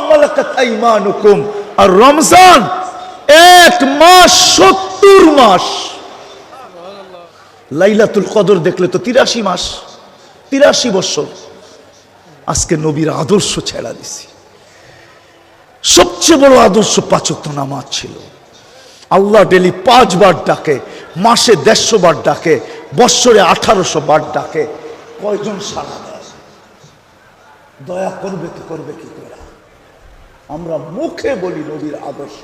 মালাকাত আইমানুকুম। আর রমজান 1 মাস 70 মাস। লাইলাতুল কদর দেখলে তো 83 মাস, 83 বছর। আজকে নবীর আদর্শ ছেড়া দিছি। সবচেয়ে বড় আদর্শ 5 ওয়াক্ত নামাজ ছিল। আল্লাহ ডেলি 5 বার ডাকে, মাসে 150 বার ডাকে, বৎসরে 1800 বার ডাকে। কয়জন সাড়া দেয়? দয়া করবে তো করবে কি করে? আমরা মুখে বলি নবীর আদর্শ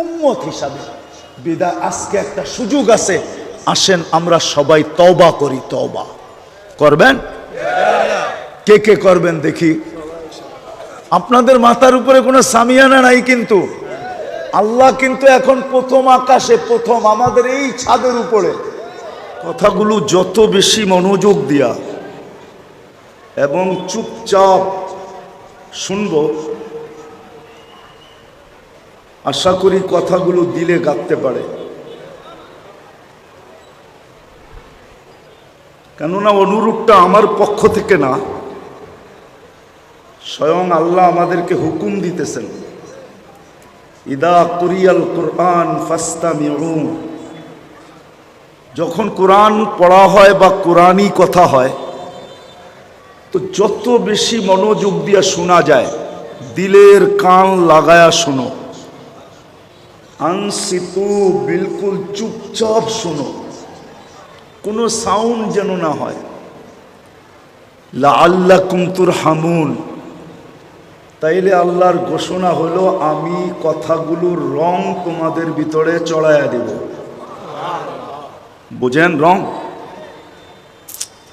উম্মত হিসাবে। বিদায় আজকে একটা সুযোগ আছে, আসেন আমরা সবাই তওবা করি। তওবা করবেন? কে কে করবেন দেখি? আপনাদের মাথার উপরে কোনো সামিয়ানা নাই, কিন্তু আল্লাহ কিন্তু এখন প্রথম আকাশে, প্রথম আমাদের এই ছাদের উপরে। কথাগুলো যত বেশি মনোযোগ দিয়া এবং চুপচাপ শুনবো, আশা করি কথাগুলো দিলে গাঁথতে পারে। কেননা অনুরূপটা আমার পক্ষ থেকে না, স্বয়ং আল্লাহ আমাদেরকে হুকুম দিতেছেন, ইদা কুরিয়াল কুরআন ফাসতামিউ। যখন কোরআন পড়া হয় বা কোরআনই কথা হয়, তো যত বেশি মনোযোগ দিয়ে শোনা যায়, দিলের কান লাগায়া শোনো। আনসিতু, বিলকুল চুপচাপ শোনো, কোনো সাউন্ড যেন না হয়। লাআল্লাকুম তুরহামুন। তাইলে আল্লাহর ঘোষণা হলো, আমি কথাগুলোর রং তোমাদের ভিতরে চড়াইয়া দেব। বুঝেন রং?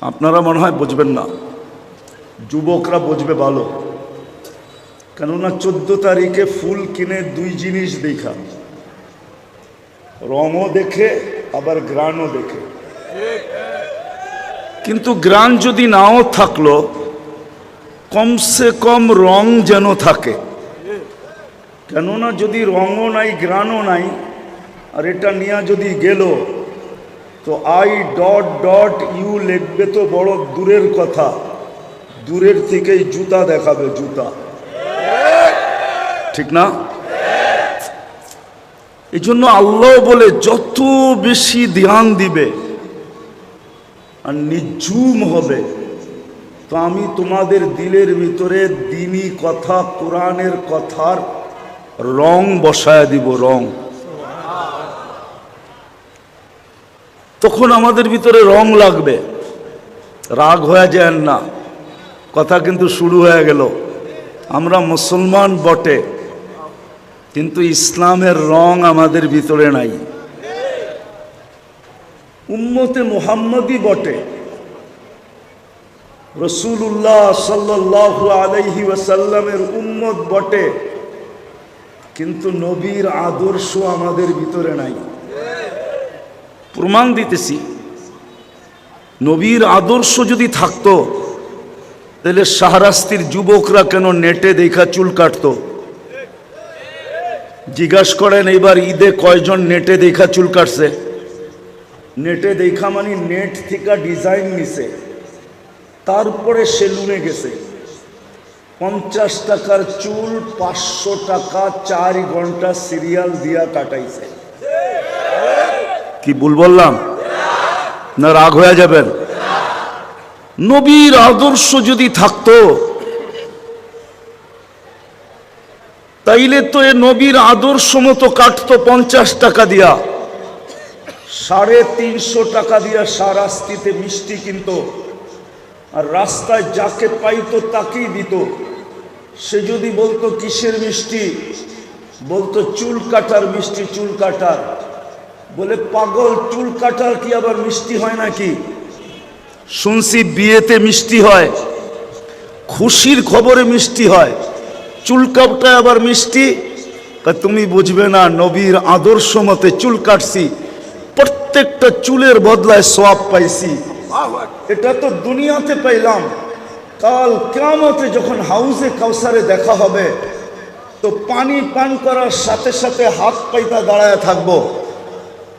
আপনারা মনে হয় বুঝবেন না, যুবকরা বুঝবে ভালো। কেননা 14 তারিখে ফুল কিনে 2 জিনিস দেখা, রঙও দেখে আবার গ্রানও দেখে। কিন্তু গ্রান যদি নাও থাকলো, কমসে কম রং যেন থাকে। কেননা যদি রঙও নাই গ্রানও নাই, আর এটা নিয়ে যদি গেল, তো I.U লিখবে তো বড় দূরের কথা, দূরের থেকেই জুতা দেখাবে, জুতা। ঠিক না? এই জন্য আল্লাহ বলে যত বেশি ধ্যান দিবে আর নিঝুম হবে, তো আমি তোমাদের দিলের ভিতরে দ্বীনি কথা, কোরআনের কথার রং বসায় দিব, রং। তখন আমাদের ভিতরে রং লাগবে। রাগ হয়ে যায় না, কথা কিন্তু শুরু হয়ে গেল। আমরা মুসলমান বটে, কিন্তু ইসলামের রং আমাদের ভিতরে নাই। উম্মতে মুহাম্মদী বটে, রাসূলুল্লাহ সাল্লাল্লাহু আলাইহি ওয়াসাল্লামের উম্মত বটে, কিন্তু নবীর আদর্শ আমাদের ভিতরে নাই। প্রমাণ দিতেছি, নবীর আদর্শ যদি থাকতো, তাহলে শাহরাস্তির যুবকরা কেন নেটে দেখা চুল কাটতো? জিজ্ঞাসা করেন এইবার ঈদে কয়জন নেটে দেখা চুল কাটছে? নেটে দেখা মানে নেট থেকে ডিজাইন নিছে, তারপরে সেলুনে গেছে। 50 টাকার চুল 500 টাকা 4 ঘন্টা সিরিয়াল দিয়া কাটাইছে। কি ভুল বললাম? না রাগ হয়ে যাবেন? নবীর আদর্শ যদি থাকতো, তাইলে তো এ নবীর আদর্শ মতো কাটতো 50 টাকা দিয়া, 350 টাকা দিয়া শাহরাস্তিতে মিষ্টি কিনতো, আর রাস্তায় যাকে পাইতো তাকেই দিত। সে যদি বলতো কিসের মিষ্টি, বলতো চুল কাটার মিষ্টি, চুল কাটার। বলে পাগল, চুল কাটার কি আবার মিষ্টি হয় নাকি? শুনছি বিয়েতে মিষ্টি হয়, খুশির খবরে মিষ্টি হয়, চুল কাটায় আবার মিষ্টি। তুমি বুঝবে না, নবীর আদর্শ মতে চুল কাটছি, প্রত্যেকটা চুলের বদলায় সওয়াব পাইছি। এটা তো দুনিয়াতে পাইলাম, কাল কিয়ামতে যখন হাউজে কাউসারে দেখা হবে, তো পানি পান করার সাথে সাথে হাত পাইতা দাঁড়ায় থাকবো।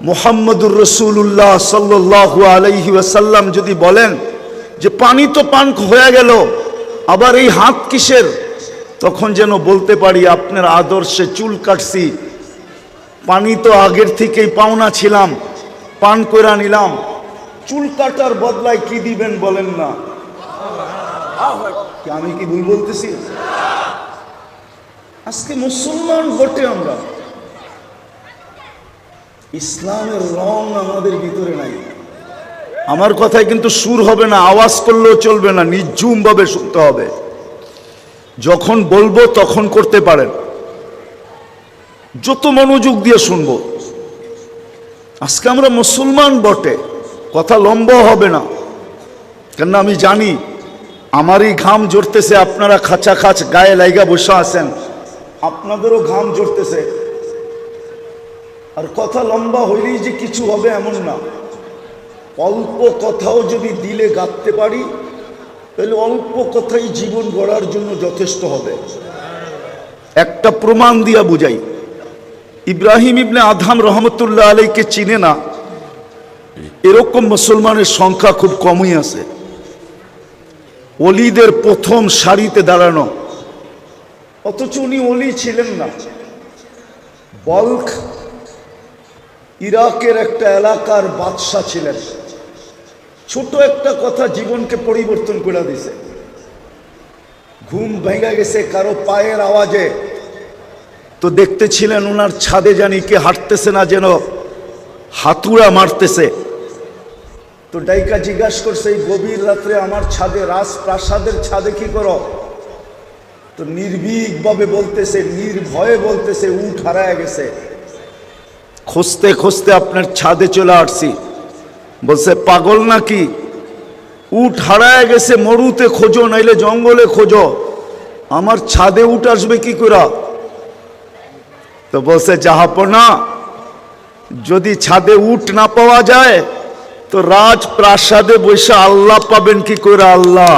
মুহাম্মদুর রাসূলুল্লাহ সাল্লাল্লাহু আলাইহি ওয়াসাল্লাম যদি বলেন যে পানি তো পান হয়ে গেল, আবার এই হাত কিসের? তখন যেন বলতে পারি আপনার আদর্শে চুল কাটছি, পানি তো আগের থেকেই পাওনা ছিলাম, পান করে নিলাম, চুল কাটার বদলায় কি দিবেন বলেন না? আমি কি ভুল বলতেছি? আজকে মুসলমান বটে আমরা, ইসলামের রং আমাদের ভিতরে নাই। আমার কথায় কিন্তু সুর হবে না, আওয়াজ করলেও চলবে না, নির্ঝুম ভাবে শুনতে হবে। যখন বলবো তখন করতে পারেন, যত মনোযোগ দিয়ে শুনবো। আজকে আমরা মুসলমান বটে, কথা লম্বা হবে না, কেন আমি জানি আমারই ঘাম ঝরতেছে, আপনারা খাঁচা খাঁচ গায়ে লাইগা বসে আছেন, আপনাদেরও ঘাম ঝরতেছে। আর কথা লম্বা হইলেই যে কিছু হবে এমন না, অল্প কথাও যদি দিলে গাঁথতে পারি তাহলে অল্প কথাই জীবন গড়ার জন্য যথেষ্ট হবে। একটা প্রমাণ দিয়া বুঝাই। ইব্রাহিম ইবনে আদহাম রহমতুল্লাহ আলাইকে চিনে না এরকম মুসলমানের সংখ্যা খুব কমই আছে। ওলিদের প্রথম সারিতে দাঁড়ানো, অথচ উনি ওলি ছিলেন না। বলখ ইরাকের একটা এলাকার বাদশাহ ছিলেন। ছোট একটা কথা জীবনকে পরিবর্তন করে দিছে। ঘুম ভেঙে গেছে কারো পায়ের আওয়াজে, তো দেখতেছিলেন ওনার ছাদে জানি কে হাঁটতেছে না, যেন হাতুড়া মারতেছে। তো ডাইকা জিজ্ঞাসা করছে, এই গভীর রাত্রে আমার ছাদে, রাজপ্রাসাদের ছাদে কি করো? তো নির্ভীক ভাবে বলতেছে, নির্ভয়ে বলতেছে, উট হারায় গেছে, খুঁজতে খুঁজতে আপনার ছাদে চলে আসছি। বলছে পাগল নাকি, উট হারায় গেছে, মরুতে খোঁজো নাইলে জঙ্গলে খোঁজো, আমার ছাদে উট আসবে কি করে? তো বলছে জাহাপনা, যদি ছাদে উট না পাওয়া যায় তো রাজপ্রাসাদে বসে আল্লাহ পাবেন কি করে? আল্লাহ।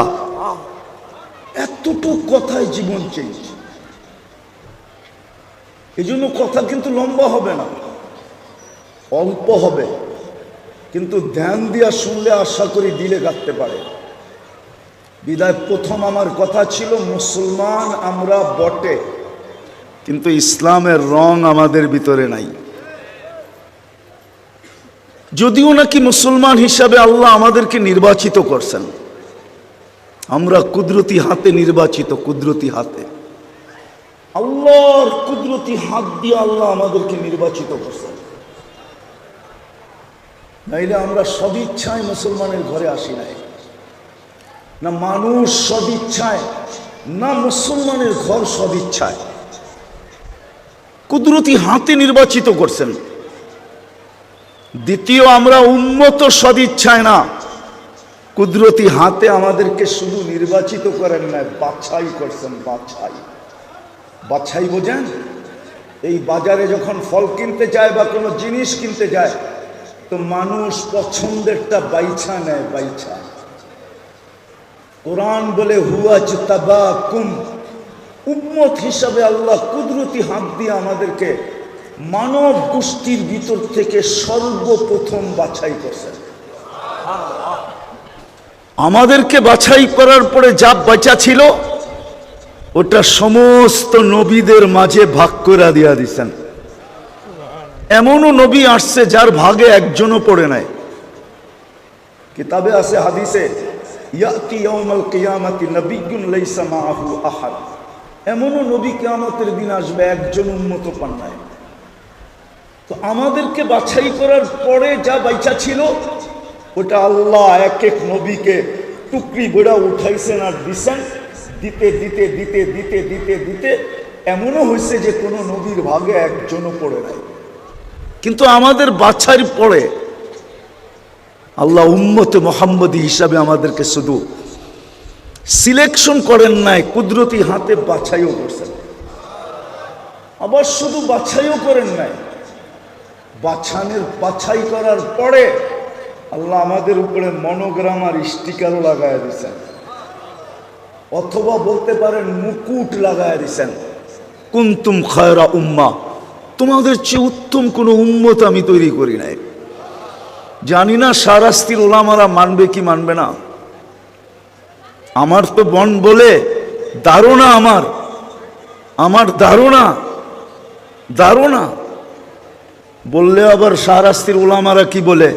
এতটুকু কথায় জীবন চেঞ্জ। এই জন্য কথা কিন্তু লম্বা হবে না, অল্প হবে, কিন্তু ধ্যান দিয়া শুনলে আশা করি দিলে গাঁথতে পারে। বিদায় প্রথম আমার কথা ছিল মুসলমান আমরা বটে, কিন্তু ইসলামের রং আমাদের ভিতরে নাই। যদিও নাকি মুসলমান হিসাবে আল্লাহ আমাদেরকে নির্বাচিত করছেন, আমরা কুদরতি হাতে নির্বাচিত, কুদরতি হাতে, আল্লাহর কুদরতি হাত দিয়ে আল্লাহ আমাদেরকে নির্বাচিত করছেন। নাইলে আমরা সদিচ্ছায় মুসলমানের ঘরে আসি নাই, না মানুষ সদিচ্ছায়, না মুসলমানের ঘর সদিচ্ছায়, কুদরতি হাতে নির্বাচিত করছেন। দ্বিতীয়, আমরা উম্মত সদিচ্ছায় না, কুদরতি হাতে আমাদেরকে শুধু নির্বাচিত করেন না, বাছাই করছেন। বাছাই, বাছাই বোঝেন? এই বাজারে যখন ফল কিনতে যায় বা কোনো জিনিস কিনতে যায়, তো মানুষ পছন্দেরটা বাইছা নেয়, বাইছা। কোরআন বলে হুয়াজ তাবাকুম, উম্মত হিসাবে আল্লাহ কুদরতি হাত দিয়ে আমাদেরকে মানব গোষ্ঠীর ভিতর থেকে সর্বপ্রথম বাছাই করছেন। আমাদেরকে বাছাই করার পরে যা বাঁচা ছিল ওটা সমস্ত নবীদের মাঝে ভাগ করে দিয়া দিছেন। এমনও নবী আসছে যার ভাগে একজনও পড়ে নাই। কিতাবে আছে, হাদিসে, ইয়াতি ইয়াউমাল কিয়ামাতি নাবিয়্যুন লাইসা মাআহু আহাদ, এমনও নবী কিয়ামতের দিন আসবে একজন উম্মত পান নাই। তো আমাদেরকে বাছাই করার পরে যা বাইচা ছিল ওটা আল্লাহ এক এক নবীকে টুকরি বেড়া উঠাইছেন আর দিছেন। দিতে দিতে দিতে দিতে দিতে দিতে এমনও হয়েছে যে কোনো নবীর ভাগে একজনও পড়ে নাই। কিন্তু আমাদের বাছাইয়ের পরে আল্লাহ উম্মতে মুহাম্মদী হিসাবে আমাদেরকে শুধু সিলেকশন করেন নাই, কুদরতি হাতে বাছাইও করছেন। আবার শুধু বাছাইও করেন নাই, বাছাই করার পরে আল্লাহ আমাদের উপরে মনোগ্রাম আর স্টিকারও লাগায় দিয়েছেন, অথবা বলতে পারেন মুকুট লাগায় দিয়েছেন। কুনতুম খায়রা উম্মা, তোমাদের চেয়ে উত্তম কোনো উম্মত আমি তৈরি করি নাই। জানি না শাহরাস্তির ওলামারা মানবে কি মানবে না। আমার তো বন বলে ধারণা আমার আমার ধারণা ধারণা বললে আবার শাহরাস্তির ওলামারা কি বলে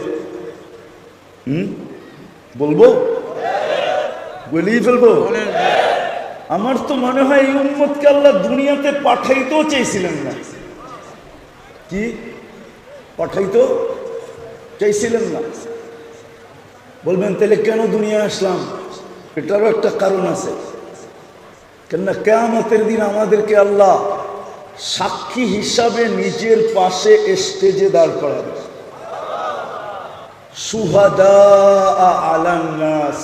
বলবো, বলেই ফেলবো। আমার তো মনে হয় এই উম্মতকে আল্লাহ দুনিয়াতে পাঠাইতেও চাইছিলেন না। কি পাঠাইতেও চাইছিলেন না? বলবেন তাহলে কেন দুনিয়া আসলাম? এটারও একটা কারণ আছে। কেননা কিয়ামতের দিন আমাদেরকে আল্লাহ সাক্ষী হিসাবে নিজের পাশে স্টেজে দাঁড় করাবে। শুহাদা আলান নাস,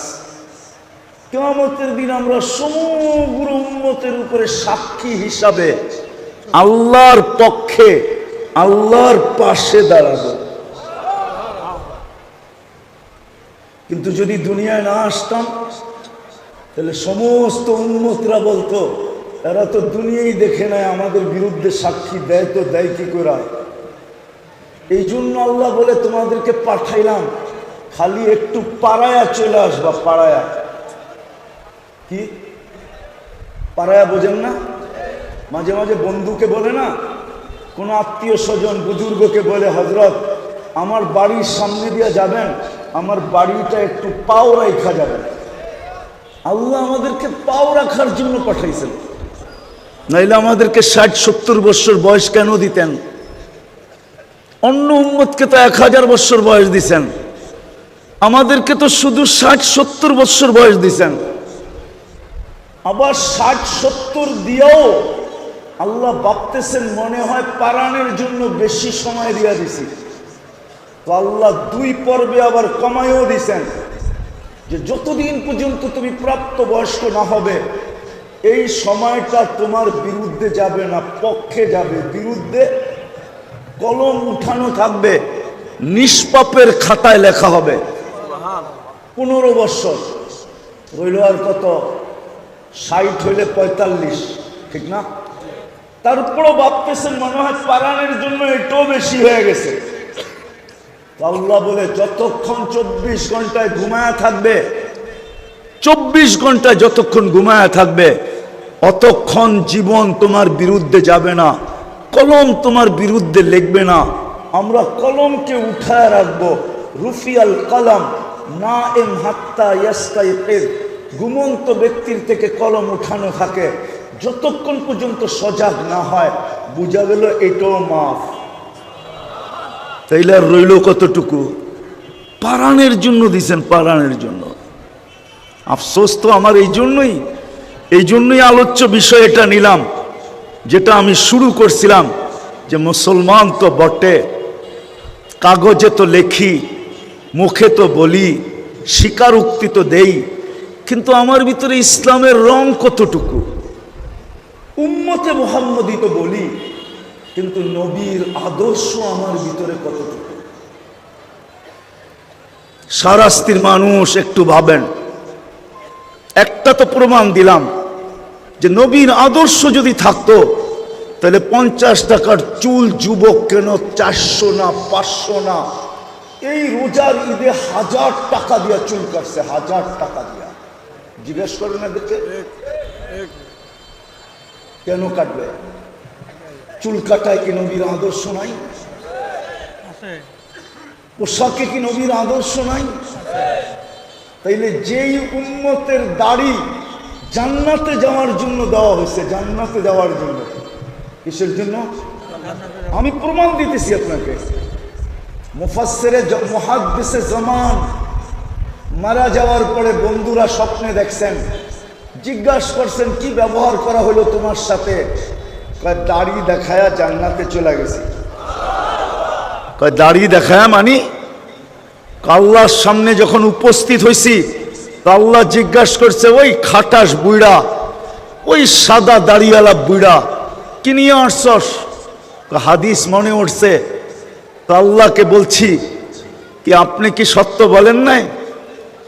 কিয়ামতের দিন আমরা সমগ্র উম্মতের উপরে সাক্ষী হিসাবে আল্লাহর পক্ষে আল্লাহর পাশে দাঁড়াবো। কিন্তু যদি দুনিয়ায় না আসতাম তাহলে সমস্ত উম্মতরা বলতো এরা তো দুনিয়াই দেখে নেয়, আমাদের বিরুদ্ধে সাক্ষী দেয় তো দেয় কি করে। এই জন্য আল্লাহ বলে তোমাদেরকে পাঠাইলাম, খালি একটু পাড়ায়া চলে আসবা। পাড়ায়া কি? পাড়ায়া বোঝেন না? মাঝে মাঝে বন্ধুকে বলে না, কোনো আত্মীয় স্বজন বুজুর্গকে বলে হযরত আমার বাড়ির সামনে দিয়ে যাবেন, আমার বাড়িটা একটু পাও রাখা যাবে। আল্লাহ আমাদেরকে পাও রাখার জন্য পাঠাইছেন, নাইলে আমাদেরকে 60-70 বছর বয়স কেন দিতেন? অন্য উম্মতকে তো 1000 বছর বয়স দিছেন, আমাদেরকে তো শুধু 60-70 বছর বয়স দিছেন। আবার 60-70 দিয়েও আল্লাহ ভাবতেছেন মনে হয় পারানের জন্য বেশি সময় দিয়া দিছি। তো আল্লাহ 2 পর্বে আবার কমায়ও দিছেন যে যতদিন পর্যন্ত তুমি প্রাপ্ত বয়স্ক না হবে এই সময়টা তোমার বিরুদ্ধে যাবে না, পক্ষে যাবে। বিরুদ্ধে কলম উঠানো থাকবে, নিষ্পাপের খাতায় লেখা হবে। 15 বছর হইল, আর কত 60 হইলে 45, ঠিক না? তারপরও ভাবতেছেন মনে হয় পারানের জন্য এটাও বেশি হয়ে গেছে। আল্লাহ বলে যতক্ষণ 24 ঘন্টায় ঘুমায়া থাকবে, 24 ঘন্টায় যতক্ষণ ঘুমায়া থাকবে অতক্ষণ জীবন তোমার বিরুদ্ধে যাবে না, কলম তোমার বিরুদ্ধে লিখবে না। আমরা কলমকে উঠায় রাখবো। রুফিয়াল কলম নাইম হাত্তা ইয়াস্তাইকিজ, ঘুমন্ত ব্যক্তির থেকে কলম উঠানো থাকে যতক্ষণ পর্যন্ত সজাগ না হয়। বুঝা গেল এটাও মাফ। তাইলে আর রইল কতটুকু? পারানের জন্য দিছেন, পারানের জন্য। আফসোস তো আমার এই জন্যই আলোচ্য বিষয় এটা নিলাম, যেটা আমি শুরু করছিলাম যে মুসলমান তো বটে, কাগজে তো লেখি, মুখে তো বলি, স্বীকারোক্তি তো দেই, কিন্তু আমার ভিতরে ইসলামের রং কতটুকু? উম্মতে মুহাম্মদী তো বলি, কিন্তু নবীর আদর্শ আমার ভিতরে কতটুকু? শাহরাস্তির মানুষ একটু ভাবেন। একটা তো প্রমাণ দিলাম যে নবীর আদর্শ যদি থাকতো তাহলে 50 টাকার চুল যুবক কেন 400 না 500 না? এই রোজার ঈদে 1000 টাকা দিয়া চুল কাটছে, 1000 টাকা দিয়া। জিজ্ঞেস করেন এদেরকে কেন কাটবে? চুল কাটায় কি নবীর আদর্শ নাই? পোশাকে কি নবীর আদর্শ নাই? তাইলে যেই উম্মতের দাড়ি জান্নাতে যাওয়ার জন্য দেওয়া হয়েছে, জান্নাতে যাওয়ার জন্য, কিসের জন্য? আমি প্রমাণ দিতেছি আপনাকে। মুফাসসিরে মুহাদ্দিসে জামান মারা যাওয়ার পরে বন্ধুরা স্বপ্নে দেখছেন, জিজ্ঞাসা করছেন কি ব্যবহার করা হলো তোমার সাথে? কয় দাড়ি দেখায়া জান্নাতে চলে গেছি। কয় দাড়ি দেখায়া মানি? আল্লাহর সামনে যখন উপস্থিত হয়েছি আল্লাহ জিজ্ঞাসা করছে ওই খাটাস বুইড়া, ওই সাদা দাড়িওয়ালা বুইড়া কি নিয়ে আসছস? হাদিস মনে উঠছে। তো আল্লাহকে বলছি কি আপনি কি সত্য বলেন নাই?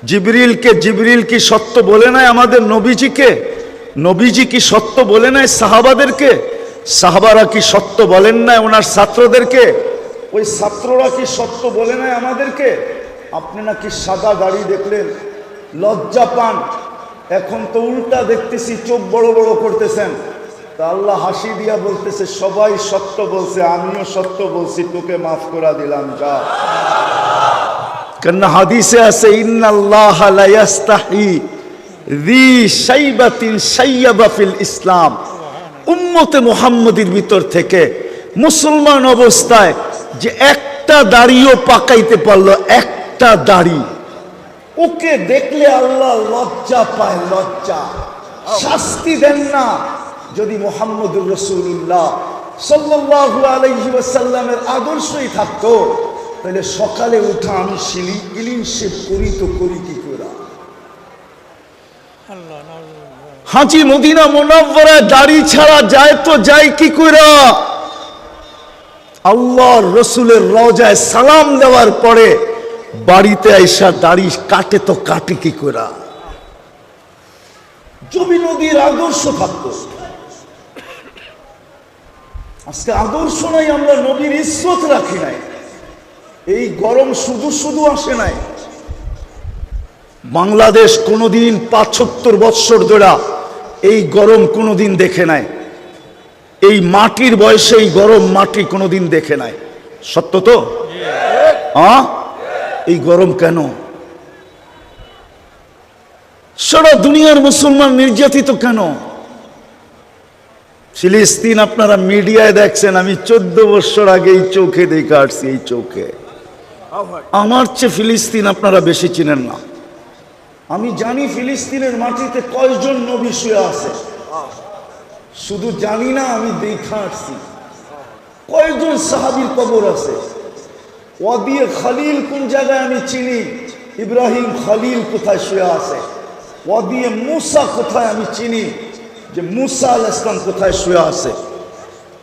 জিবরিল কি সত্য বলে নাই আমাদের নবীজিকে? নবীজি কি সত্য বলে নাই সাহাবাদেরকে? সাহাবারা কি সত্য বলেন নাই ওনার ছাত্রদেরকে? ওই ছাত্ররা কি সত্য বলে নাই আমাদেরকে? আপনি নাকি সাদা দাড়ি দেখলেন লজ্জা পান, এখন তো উল্টা দেখতেছি চোখ বড় বড় করতেছেন। তা আল্লাহ হাসি দিয়া বলতেছে, সবাই সত্য বলছে, আমিও সত্য বলছি, তোকে মাফ করে দিলাম, যা। কেন হাদিসে আছে, ইন্নাল্লাহ লা ইয়াস্তাহি যী শাইবাতিন শাইয়াবা ফিল ইসলাম। উম্মতে মুহাম্মদীর ভিতর থেকে মুসলমান অবস্থায় যে একটা দাড়িও পাকাইতে পারলো, একটা দাড়ি, ওকে দেখলে আল্লাহ লজ্জা পায়, লজ্জা। শাস্তি দেন না। যদি মুহাম্মদুর রাসূলুল্লাহ সাল্লাল্লাহু আলাইহি ওয়াসাল্লামের আদর্শই থাকতো, তাহলে সকালে উঠা আমি ক্লিন শেভ করি তো করি কি করে? হাজী মদিনা মুনাওয়ারায় দাড়ি ছাড়া যায় তো যায় কি করে? আল্লাহর রাসূলের রওজায় সালাম দেওয়ার পরে বাড়িতে আইসা দাড়ি কাটে তো কাটে কি করে? যদি নবীর আদর্শ থাকতো। আজকে আদর্শ নাই, আমরা নবীর ইজ্জত রাখি নাই। এই গরম শুধু শুধু আসে নাই। বাংলাদেশ কোনোদিন ৭৫ বৎসর ধরে এই গরম কোনোদিন দেখে নাই। এই মাটির বয়সে এই গরম মাটি কোনোদিন দেখে নাই। সত্য তো? এই গরম কেন? সারা দুনিয়ার মুসলমান নির্যাতিত কেন? ফিলিস্তিন আপনারা মিডিয়ায় দেখছেন, আমি 14 বছর আগে এই চোখে দেখে আসছি। এই চোখে আমার চেয়ে ফিলিস্তিন আপনারা বেশি চিনেন না। আমি জানি ফিলিস্তিনের মাটিতে কয়জন নবী শুয়ে আছে, শুধু জানি না, আমি দেখে আসছি। কয়জন সাহাবীর কবর আছে। ওয়াদিয়ে খালিল কোন জায়গায় আমি চিনি, ইব্রাহিম খালিল কোথায় শুয়ে আছে। ওয়াদিয়ে মুসা কোথায় আমি চিনি, যে মুসা আলাইহিস সালাম কোথায় শুয়ে আছে।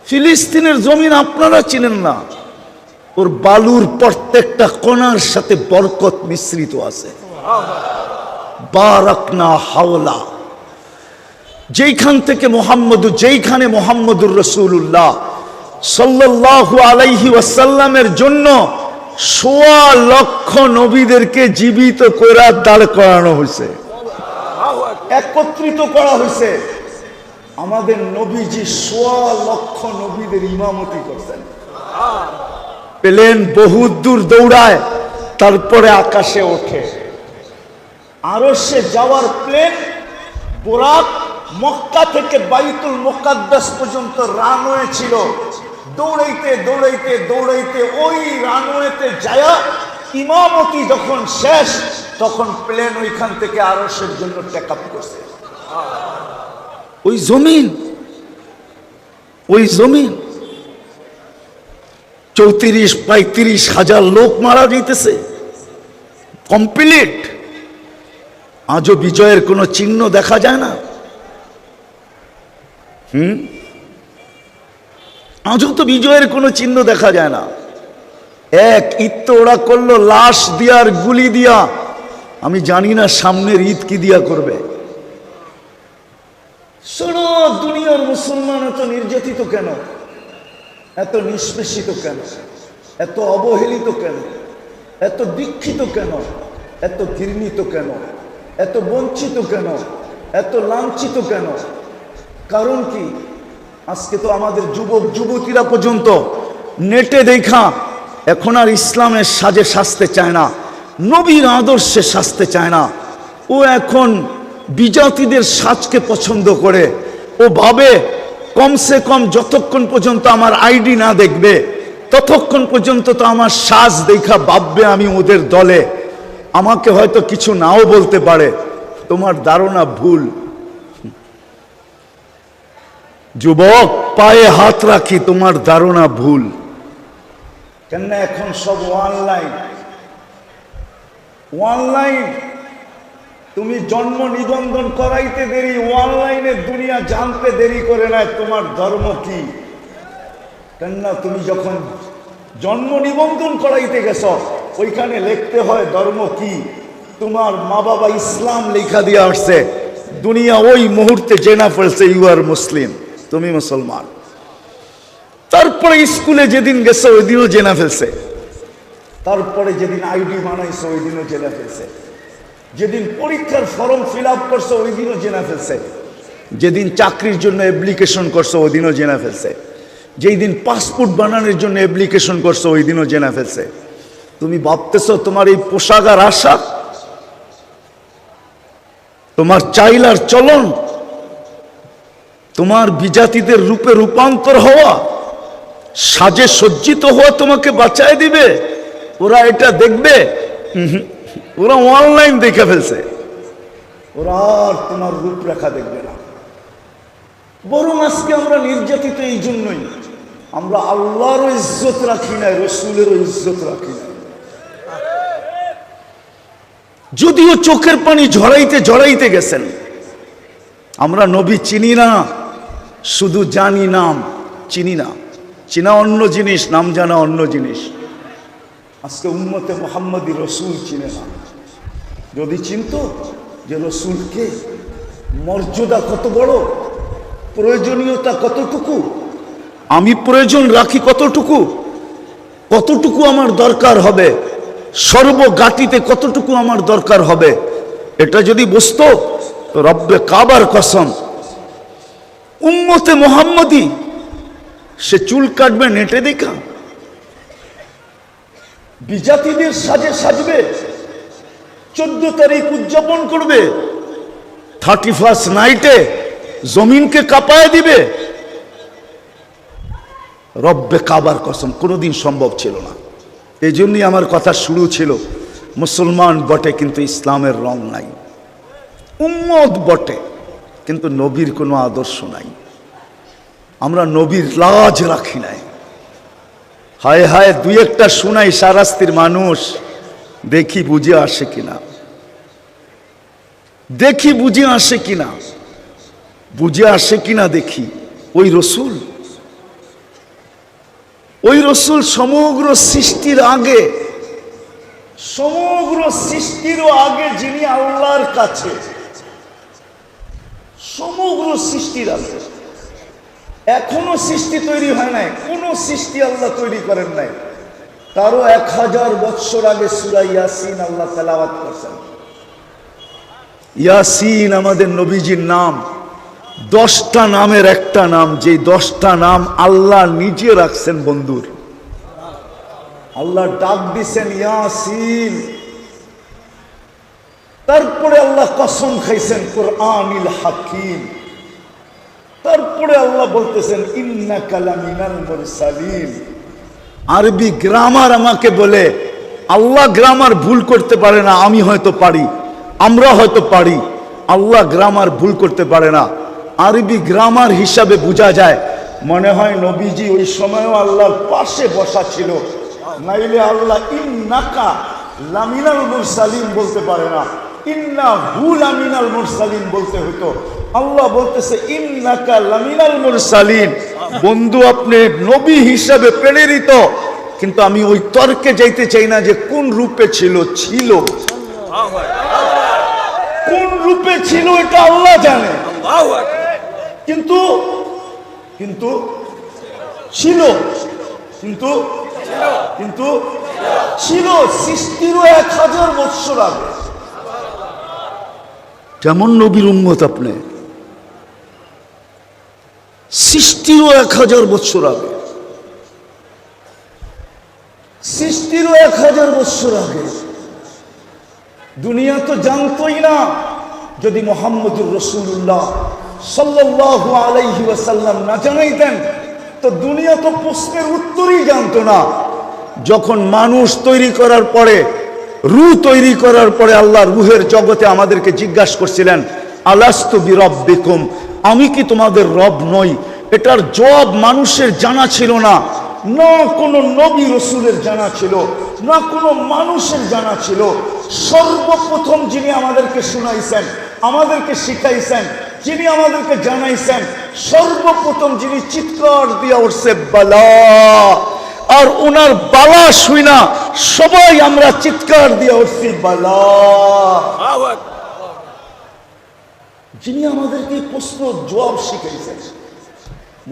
ফিলিস্তিনের জমিন আপনারা চিনেন না, ওর বালুর প্রত্যেকটা কণার সাথে বরকত মিশ্রিত আছে। বারাকনা হাওলা, যেইখানে মুহাম্মদুর রাসূলুল্লাহ সাল্লাল্লাহু আলাইহি ওয়াসাল্লামের জন্য ১৬ লক্ষ নবীদেরকে জীবিত করে দাঁড় করানো হয়েছে, একত্রিত করা হয়েছে। আমাদের নবীজি ১৬ লক্ষ নবীদের ইমামতি করছেন। প্লেন বহুত দূর দৌড়ায়, তারপরে আকাশে ওঠে। আরশে যাওয়ার প্লেন বোরাক মক্কা থেকে বাইতুল মুকাদ্দাস পর্যন্ত রানওয়ে ছিল। দৌড়াইতে দৌড়াইতে দৌড়াইতে ওই রানওয়েতে যায়া ইমামতি যখন শেষ, তখন প্লেন ওইখান থেকে আরশের জন্য টেক আপ করছে। ওই জমিন ৩৪-৩৫ হাজার লোক মারা যাইতেছে কমপ্লিট। আজও বিজয়ের কোনো চিহ্ন দেখা যায় না। আজও তো বিজয়ের কোনো চিহ্ন দেখা যায় না। এক ঈদ তো ওরা করলো লাশ দিয়া আর গুলি দিয়া। আমি জানি না সামনের ঈদ কি দিয়া করবে। সারা দুনিয়ার মুসলমান এত নির্যাতিত কেন? এত নিষ্পেষিত কেন? এত অবহেলিত কেন? এত দীক্ষিত কেন? এত ঘৃণিত কেন? এত বঞ্চিত কেন? এত লাঞ্ছিত কেন? কারণ কি? আজকে তো আমাদের যুবক যুবতীরা পর্যন্ত নেটে দেখা এখন আর ইসলামের সাজে সাজতে চায় না, নবীর আদর্শে সাজতে চায় না। ও এখন বিজাতিদের সাজকে পছন্দ করে। ও ভাবে কমসে কম যতক্ষণ পর্যন্ত আমার আইডি না দেখবে, ততক্ষণ পর্যন্ত তো আমার সাজ দেখা ভাববে আমি ওদের দলে। আমাকে হয়তো কিছু নাও বলতে পারে। তোমার ধারণা ভুল। যুবক, পায়ে হাত রাখি, তোমার ধারণা ভুল। কেন? এখন সব অনলাইন। তুমি জন্ম নিবন্ধন করাইতে দেরি, অনলাইনে দুনিয়া জানতে দেরি করে না তোমার ধর্ম কি। কেন? তুমি যখন জন্ম নিবন্ধন করাইতে গেছ, ওইখানে লিখতে হয় ধর্ম কি। তোমার মা বাবা ইসলাম লেখা দিয়ে আসছে, দুনিয়া ওই মুহূর্তে জেনা ফেলছে ইউ আর মুসলিম, তুমি মুসলমান। তারপরে স্কুলে যেদিন গেছে ওই দিনও জেনা ফেলছে। তারপরে যেদিন আইডি বানাইছে ওই দিনও জেনা ফেলছে। যেদিন পরীক্ষার ফর্ম ফিল আপ করছে ওই দিনও জেনা ফেলছে। যেদিন চাকরির জন্য অ্যাপ্লিকেশন করছো ওই দিনও জেনে ফেলছে, যেই দিন পাসপোর্ট বানানোর জন্য অ্যাপ্লিকেশন করছো ওই দিনও জেনে ফেলছে। তুমি ভাবতেছো তোমার এই পোশাক আর আশা, তোমার চাইল আর চলন, তোমার বিজাতিদের রূপে রূপান্তর হওয়া, সাজে সজ্জিত হওয়া তোমাকে বাঁচায় দিবে? ওরা এটা দেখবে? ওরা অনলাইন দেখে ফেলছে, ওরা আর তোমার রূপরেখা দেখবে না। বরং আজকে আমরা নির্যাতিত এই জন্যই, আমরা আল্লাহরও ইজ্জত রাখি নাই, রসুলেরও ইজ্জত রাখি নাই। যদিও চোখের পানি ঝরাইতে ঝরাইতে গেছেন। আমরা নবী চিনি না, শুধু জানি নাম, চিনি না। চিনা অন্য জিনিস, নাম জানা অন্য জিনিস। আজকে উম্মতে মুহাম্মদী রসুল চিনে না। যদি চিনতো যে রসুল কে, মর্যাদা কত বড়, প্রয়োজনীয়তা কতটুকু, আমি প্রয়োজন রাখি কতটুকু, কতটুকু আমার দরকার হবে, সর্বগাতিতে কতটুকু আমার দরকার হবে, এটা যদি বুঝতো তো রব্বে কাবার কসম উম্মতে মুহাম্মদী সে চুল কাটবে নেটে দেখা, বিজাতিদের সাজে সাজবে, 14 তারিখ উদযাপন করবে, 31st নাইটে জমিনকে কাঁপায় দিবে। রব্বে কাবার কসম কোনোদিন সম্ভব ছিল না। এই জন্যই আমার কথা শুরু ছিল, মুসলমান বটে কিন্তু ইসলামের রং নাই, উম্মত বটে কিন্তু নবীর কোনো আদর্শ নাই। আমরা নবীর লাজ রাখি নাই। হায় হায়, দুই একটা শোনাই সারাস্তির মানুষ, দেখি বুঝে আসে কিনা, দেখি বুঝে আসে কিনা, বুঝে আসে কিনা দেখি। ওই রসুল, ওই রসুল সমগ্র সৃষ্টির আগে, সমগ্র সৃষ্টিরও আগে যিনি আল্লাহর কাছে, সমগ্র সৃষ্টির আগে। এখনো সৃষ্টি তৈরি হয় নাই, কোন সৃষ্টি আল্লাহ তৈরি করেন নাই। তারও 1000 বৎসর আগে সূরা ইয়াসিন আল্লাহ তেলাওয়াত করেছেন। ইয়াসিন আমাদের নবীজির নাম, 10টা নামের একটা নাম, যে 10টা নাম আল্লাহ নিজে রাখছেন বন্ধুর। আল্লাহ ডাক দিছেন ইয়াসিন, তারপরে আল্লাহ কসম খাইছেন কুরআনিল হাকিম, তারপরে আল্লাহ বলতেছেন ইন্নাকা লামিনাল মুরসালিন। আরবি গ্রামার আমাকে বলে, আল্লাহ গ্রামার ভুল করতে পারে না, আমি হয়তো পারি, আমরা হয়তো পারি, আল্লাহ গ্রামার ভুল করতে পারে না। আরবি গ্রামার হিসাবে বোঝা যায়, মনে হয় নবীজি ওই সময়ও আল্লাহর পাশে বসা ছিল, নাইলে আল্লাহ ইন্নাকা লামিনাল মুরসালিন বলতে পারে না, ইন্নাহু লামিনাল মুরসালিন বলতে হতো। আল্লাহ বলতেছে ইন্নাকা লামিনাল মুরসালিন। বন্ধু আপনি নবী হিসাবে প্রেরিত, কিন্তু আমি ওই তর্কে যাইতে চাই না যে কোন রূপে ছিল, ছিল কোন রূপে ছিল এটা আল্লাহ জানে, কিন্তু কিন্তু ছিল, কিন্তু কিন্তু ছিল সৃষ্টিরও 1000 বৎসর আগে। কেমন নবীর উম্মত আপনি, সৃষ্টিরও 1000 বৎসর আগে, সৃষ্টিরও 1000 বৎসর আগে। দুনিয়া তো জানতোই না, যদি মুহাম্মদুর রাসূলুল্লাহ সাল্লাল্লাহু আলাইহি ওয়াসাল্লাম না জানাইতেন তো দুনিয়া তো প্রশ্নের উত্তরই জানতো না। যখন মানুষ তৈরি করার পরে, রূহ তৈরি করার পরে আল্লাহ রূহের জগতে আমাদেরকে জিজ্ঞাসা করছিলেন আলাস্তু বিরব্বিকুম, আমি কি তোমাদের রব নই? এটার জবাব মানুষের জানা ছিল না, না কোনো নবী রসুলের জানা ছিল, না কোনো মানুষের জানা ছিল। সর্বপ্রথম যিনি আমাদেরকে শুনাইছেন, আমাদেরকে শিখাইছেন, যিনি আমাদেরকে জানাইছেন, সর্বপ্রথম যিনি চিৎকার দিয়া উঠছে বালা, আর ওনার বালা শুই না সবাই আমরা চিৎকার দিয়া উঠছি বালা। যিনি আমাদেরকে প্রশ্ন জবাব শিখাইছেন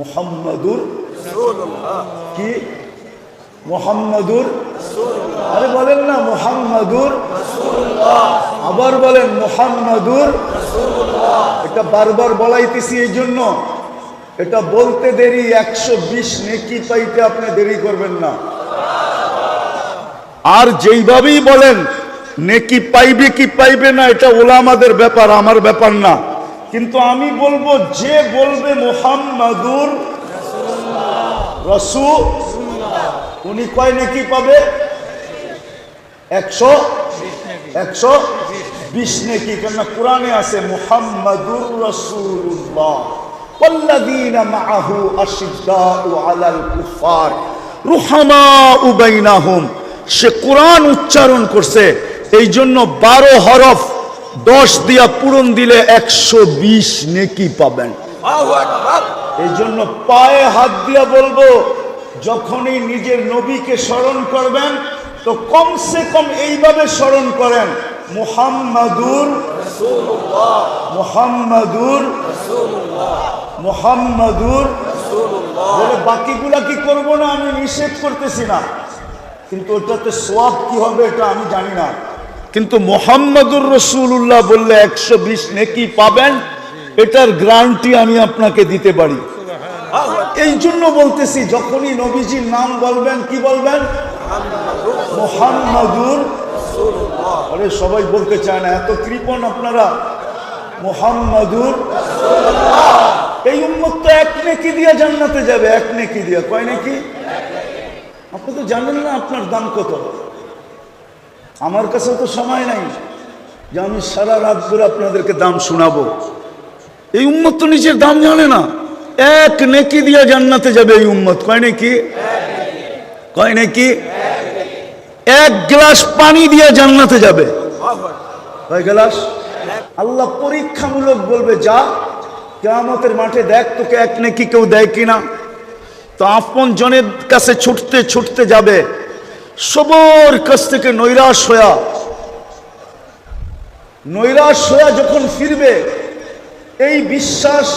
মুহাম্মাদুর রাসূলুল্লাহ। কি মুহাম্মাদুর রাসূলুল্লাহ? আরে বলেন না মুহাম্মাদুর রাসূলুল্লাহ, আবার বলেন মুহাম্মাদুর রাসূলুল্লাহ। এটা বারবার বলাইতেছি এই জন্য, এটা বলতে দেরি, 120 নেকি পাইতে আপনি দেরি করবেন না। আর যেইভাবেই বলেন নেকি পাইবে কি পাইবে না এটা ওলামাদের ব্যাপার, আমার ব্যাপার না। কিন্তু আমি বলবো যে বলবে মুহাম্মাদুর রাসূল, উনি কয় নেকি পাবে? 120 নেকি। কেন কোরআনে আছে মুহাম্মাদুর রাসূলুল্লাহ ওয়াল্লাযীনা মাআহু আশিদ্দাউ আলাল কুফার রুহামাউ বাইনাহুম। সে কোরআন উচ্চারণ করছে, এই জন্য 12 হরফ 10 দিয়া পূরণ দিলে 120 নেকি পাবেন। এই জন্য পায়ে হাত দিয়া বলবো, যখনই নিজের নবীকে স্মরণ করবেন তো কমসে কম এইভাবে স্মরণ করেন, মুহাম্মাদুর রাসূলুল্লাহ, মুহাম্মাদুর রাসূলুল্লাহ, মুহাম্মাদুর রাসূলুল্লাহ। বলে বাকিগুলা কি করব না, আমি নিষেধ করতেছি না, কিন্তু ওটাতে সওয়াব কি হবে এটা আমি জানি না। কিন্তু মুহাম্মাদুর রাসূলুল্লাহ বললে 120 নেকি পাবেন, এটার গ্যারান্টি আমি আপনাকে দিতে পারি। এই জন্য বলতেছি, যখনই নবীজির নাম বলবেন কি বলবেন? মুহাম্মাদুর রাসূলুল্লাহ। আরে সবাই বলতে চায় না, এত কৃপণ আপনারা। মুহাম্মাদুর রাসূলুল্লাহ। এই উম্মত তো 1 নেকি দিয়ে জান্নাতে যাবে, 1 নেকি দিয়ে। কয় নেকি? আপনি তো জানেন না আপনার দাম কত। আমার কাছে তো সময় নাই যে আমি সারা রাত ধরে আপনাদেরকে দাম শোনাবো। এই উম্মত তো নিজের দাম জানে না। 1 নেকি দিয়ে জান্নাতে যাবে এই উম্মত। কয় নেকি? কয় নেকি? 1 গ্লাস পানি দিয়ে জান্নাতে যাবে। কয় গ্লাস? আল্লাহ পরীক্ষামূলক বলবে, যা কিয়ামতের মাঠে দেখ তোকে 1 নেকি কেউ দেয় কিনা। তো আপন জনের কাছে ছুটতে ছুটতে যাবে, সবার কাছ থেকে নৈরাশ হয়ে যখন ফিরবে, এই বিশ্বাস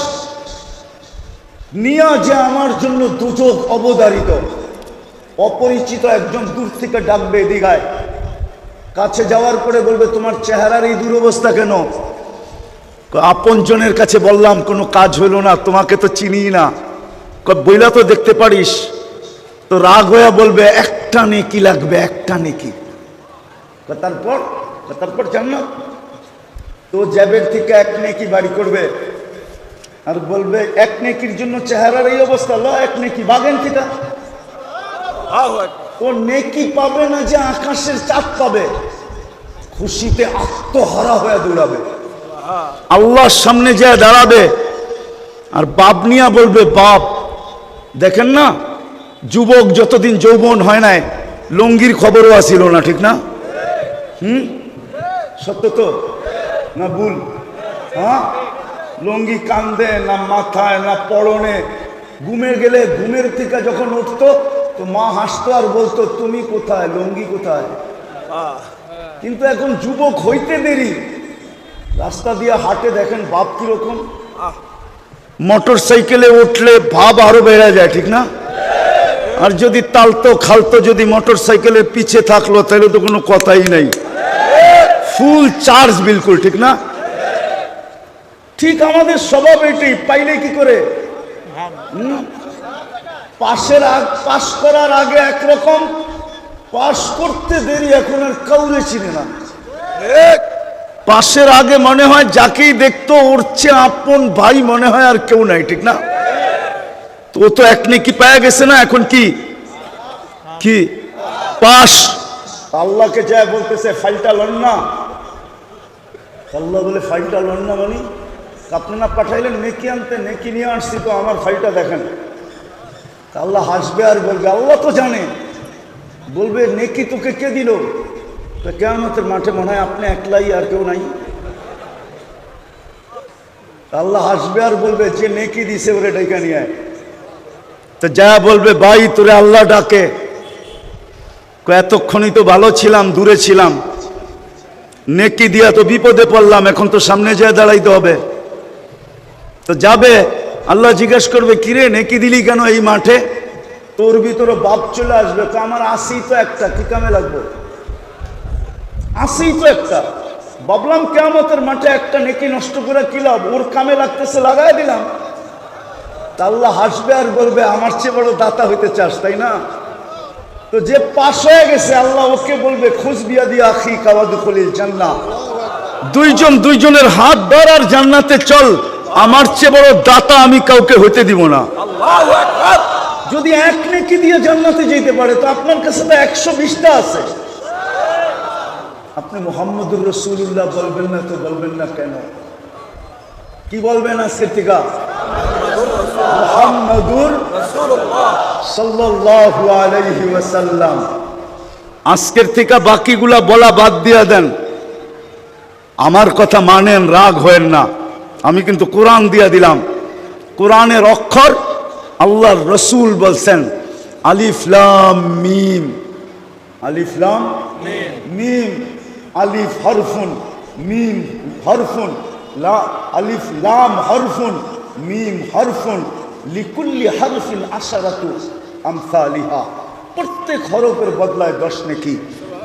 নিয়া যে আমার জন্য দুযোগ অবধারিত, অপরিচিত একজন দূর থেকে ডাকবে এদিকায়। কাছে যাওয়ার পরে বলবে, তোমার চেহারার এই দুরবস্থা কেন? আপন জনের কাছে বললাম, কোনো কাজ হইল না, তোমাকে তো চিনি না। বইলা তো দেখতে পারিস। তো রাগ হয়ে বলবে, 1টা নেকি লাগবে, 1টা নেকি। তারপর জান্নাত। তো জ্যাবের থেকে 1 নেকি বাড়ি করবে আর বলবে, 1 নেকির জন্য চেহারার এই অবস্থা, 1 নেকি বাগেন থেকে। ও নেকি পাবে না যে আকাশের চাঁদ পাবে, খুশিতে আত্মহারা হয়ে দৌড়াবে, আল্লাহর সামনে যায় দাঁড়াবে। আর বাপ নিয়া বলবে, বাপ দেখেন না, যুবক যতদিন যৌবন হয় নাই, লঙ্গির খবরও আসিল না, ঠিক না? সত্য তো না ভুল? হ্যাঁ, লঙ্গি কান্দে না মাথায় না পরনে। ঘুমের গেলে ঘুমের থেকে যখন উঠতো তো মা হাসতো আর বলতো, তুমি কোথায়, লঙ্গি কোথায়? কিন্তু এখন যুবক হইতে দেরি, রাস্তা দিয়ে হাঁটে, দেখেন বাপ কিরকম। মোটর সাইকেলে উঠলে ভাব আরো বেড়ে যায়, ঠিক না? আর যদি তালতো খালতো যদি মোটর সাইকেলের পিছে থাকলো তাহলে তো কোনো কথাই নাই, ফুল চার্জ বিলকুল, ঠিক না? ঠিক আমাদের স্বভাব এটাই। পাইলে কি করে? পাশ করার আগে একরকম, পাশ করতে দেরি, এখন আর কাউরে চিনে না। পাশের আগে মনে হয় যাকেই দেখতো ওর চেয়ে আপন ভাই মনে হয় আর কেউ নাই, ঠিক না? তো ও তো 1 নেকি পেয়ে গেছে না, এখন কি কি পাশ। আল্লাহকে যায় বলতেছে, ফাইলটা লন না। আল্লাহ বলে, ফাইলটা লন না মানে? আপনি না পাঠাইলেন নেকি আনতে, নেকি নিয়ে আসছি, তো আমার ফাইলটা দেখেন। আল্লাহ হাসবে আর বলবে, আল্লাহ তো জানে। বলবে, নেকি তোকে কে দিল? তো কিয়ামতের মাঠে মনে হয় আপনি একলাই, আর কেউ নাই। আল্লাহ হাসবে আর বলবে, যে নেকি দিছে ওরে ডেকে নিয়ে আয়। তো যা বলবে, ভাই তোরে আল্লাহ ডাকে। এতক্ষণই তো ভালো ছিলাম, দূরে ছিলাম, নেকি দিয়া তো বিপদে পড়লাম, এখন তো সামনে যেয়ে দাঁড়াইতে হবে। তো যাবে, আল্লাহ জিজ্ঞেস করবে, কিরে নেকি দিলি কেন এই মাঠে? তোর ভিতরে বাপ চলে আসবে, তো আমার আসি তো একটা, কি কামে লাগবো? আসি তো একটা, ভাবলাম কিয়ামতের মাঠে একটা নেকি নষ্ট করে কি লাভ, ওর কামে লাগতেছে লাগাই দিলাম। তা আল্লাহ হাসবে আর বলবে আমার চেয়ে বড় দাতা হইতে চাস, তাই না? তো যে পাশ হয়ে গেছে আল্লাহ ওকে বলবে খুশ বিয়া দিয়া আখি কাওয়াদ খলিল জান্নাহ, দুইজনের হাত ধর আর জান্নাতে চল, আমার চেয়ে বড় দাতা আমি কাউকে হইতে দিব না। আল্লাহু আকবার। যদি এক নেকি দিয়ে জান্নাতে যেতে পারে তো আপনার কাছে তো 120টা আছে। আপনি মুহাম্মদুর রাসূলুল্লাহ বলবেন না তো বলবেন না কেন? কি বলবেন আজকে থেকে? মুহাম্মদুর রাসূলুল্লাহ সাল্লাল্লাহু আলাইহি ওয়াসাল্লাম। আজকের থেকে বাকিগুলা বলা বাদ দিয়া দেন। আমার কথা মানেন, রাগ হয়েন না। আমি কিন্তু কোরআন দিয়া দিলাম, কোরআনের অক্ষর আল্লাহর রসুল বলছেন আলিফ লাম মিম, আলিফ লাম মিম, আলিফ হরফুন মিম হরফুন, আলিফ লাম হরফুন মিম হরফুন, লিকুল্লি হরফিন আশারাতু আমসালিহা। প্রত্যেক হরফের বদলায় 10 নেকি।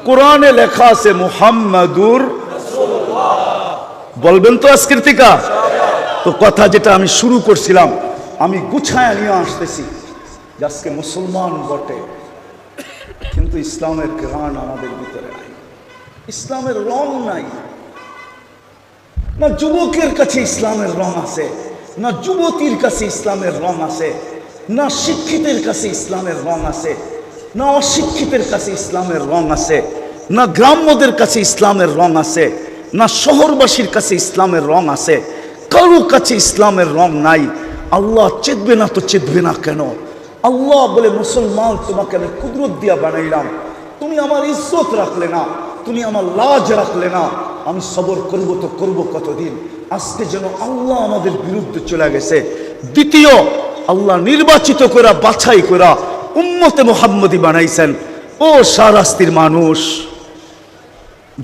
কোরআনে লেখা আছে মুহাম্মাদুর রাসূলুল্লাহ। বলবেন তো আজকের থেকে? তো কথা যেটা আমি শুরু করছিলাম আমি গুছায় নিয়ে আসতেছি। আজকে মুসলমান বটে কিন্তু ইসলামের ঘ্রাণ আমাদের ভিতরে নাই, ইসলামের রং নাই। না যুবকের কাছে ইসলামের রং আছে, না যুবতীর কাছে ইসলামের রং আছে, না শিক্ষিতের কাছে ইসলামের রং আছে, না অশিক্ষিতের কাছে ইসলামের রং আছে, না গ্রাম্যদের কাছে ইসলামের রং আছে, না শহরবাসীর কাছে ইসলামের রং আছে। কারো কাছে ইসলামের রং নাই। আল্লাহ চেতবে না তো চেতবে না কেন? আল্লাহ বলে মুসলমান তোমাকে আমি কুদরত দিয়া বানাইলাম, তুমি আমার ইজ্জত রাখলে না, তুমি আমার লাজ রাখলে না, আমি সবর করব তো করব কতদিন? আজকে যেন আল্লাহ আমাদের বিরুদ্ধে চলে গেছে। দ্বিতীয়, আল্লাহ নির্বাচিত করা বাছাই করা উম্মতে মুহাম্মদী বানাইছেন। ও শাহরাস্তির মানুষ,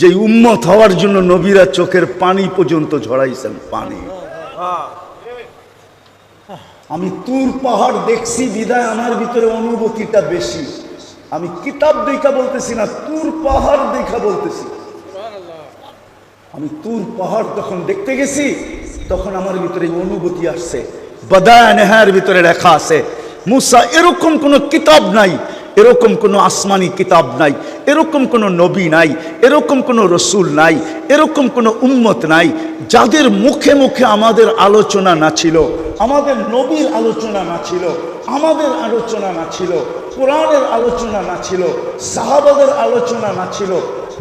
যে উম্মত হওয়ার জন্য নবীরা চোখের পানি পর্যন্ত ঝরাইছেন, পানি। আমি তুর পাহাড় দেখছি বিদায় আমার ভিতরে অনুভূতিটা বেশি। আমি কিতাব দেখা বলতেছি না, তুর পাহাড় দেখা বলতেছি। আমি তুর পাহাড় যখন দেখতে গেছি তখন আমার ভিতরে অনুভূতি আসছে। বাদায়া নেহার ভিতরে লেখা আছে মুসা এরকম কোনো কিতাব নাই, এরকম কোনো আসমানি কিতাব নাই, এরকম কোনো নবী নাই, এরকম কোনো রসুল নাই, এরকম কোনো উম্মত নাই যাদের মুখে মুখে আমাদের আলোচনা না ছিল, আমাদের নবীর আলোচনা না ছিল, আমাদের আলোচনা না ছিল, কোরআনের আলোচনা না ছিল, সাহাবাদের আলোচনা না ছিল।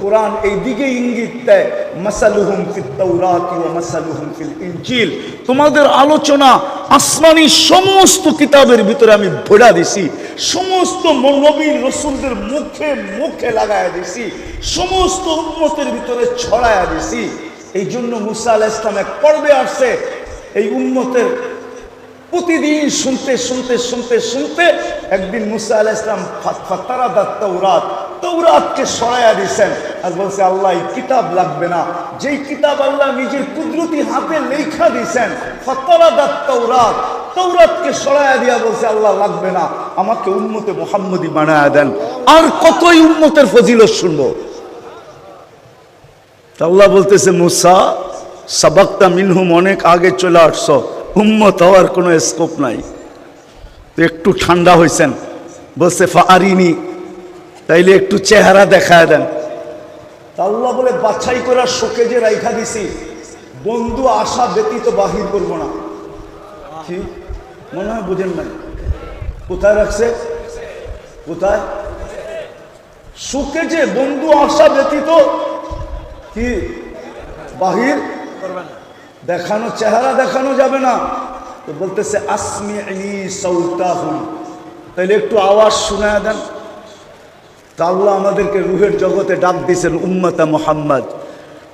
কোরআন এই দিকে ইঙ্গিত দেয় মাসালুহুম ফিত তাওরাতি ওয়া মাসালুহুম ফিল ইনজিল। তোমাদের আলোচনা আসমানি সমস্ত কিতাবের ভিতরে আমি ভরা দিছি, সমস্ত নবীর রসুলদের মুখে মুখে লাগায়া দিছি, সমস্ত উম্মতের ভিতরে ছড়ায়া দিছি। এই জন্য মুসা আলাইহিস সালাম এক পর্বে আসছে, এই উম্মতের প্রতিদিন শুনতে শুনতে শুনতে শুনতে একদিন মুসা আলাইহিস সালাম ফাতারাদাত তাওরাত, তাওরাতকে সরাইয়া দিয়েছেন আর বলছে আল্লাহ এই কিতাব লাগবে না, যেই কিতাব আল্লাহ নিজের কুদরতি হাতে লেখা দিয়েছেন। ফাতারাদাত তাওরাত, তাওরাতকে সরাইয়া দিয়া বলছে আল্লাহ লাগবে না, আমাকে উম্মতে মুহাম্মদী বানায়া দেন। আর কতই উম্মতের ফজিলত শুনবো? আল্লাহ বলতেছে মুসা সাবাক্তা মিনহুম, অনেক আগে চলে আসছো, উম্মত হওয়ার কোনো স্কোপ নাই। তো একটু ঠান্ডা হয়েছেন, বলছে ফারিনি, তাইলে একটু চেহারা দেখায় দেন। আল্লাহ বলে বাছাই করার শোকে যে রাইখা দিছি, বন্ধু আশা ব্যতীত বাহির করবো না। কি মনে হয় বুঝেন নাই? কোথায় রাখছে? কোথায়? শোকে যে বন্ধু আশা ব্যতীত কি বাহির দেখানো, চেহারা দেখানো যাবে না। তো বলতেছে আসমি'নি সাউতাহুম, তাইলে একটু আওয়াজ শোনায় দেন। তা আল্লাহ আমাদেরকে রুহের জগতে ডাক দিয়েছেন উম্মতে মুহাম্মদ।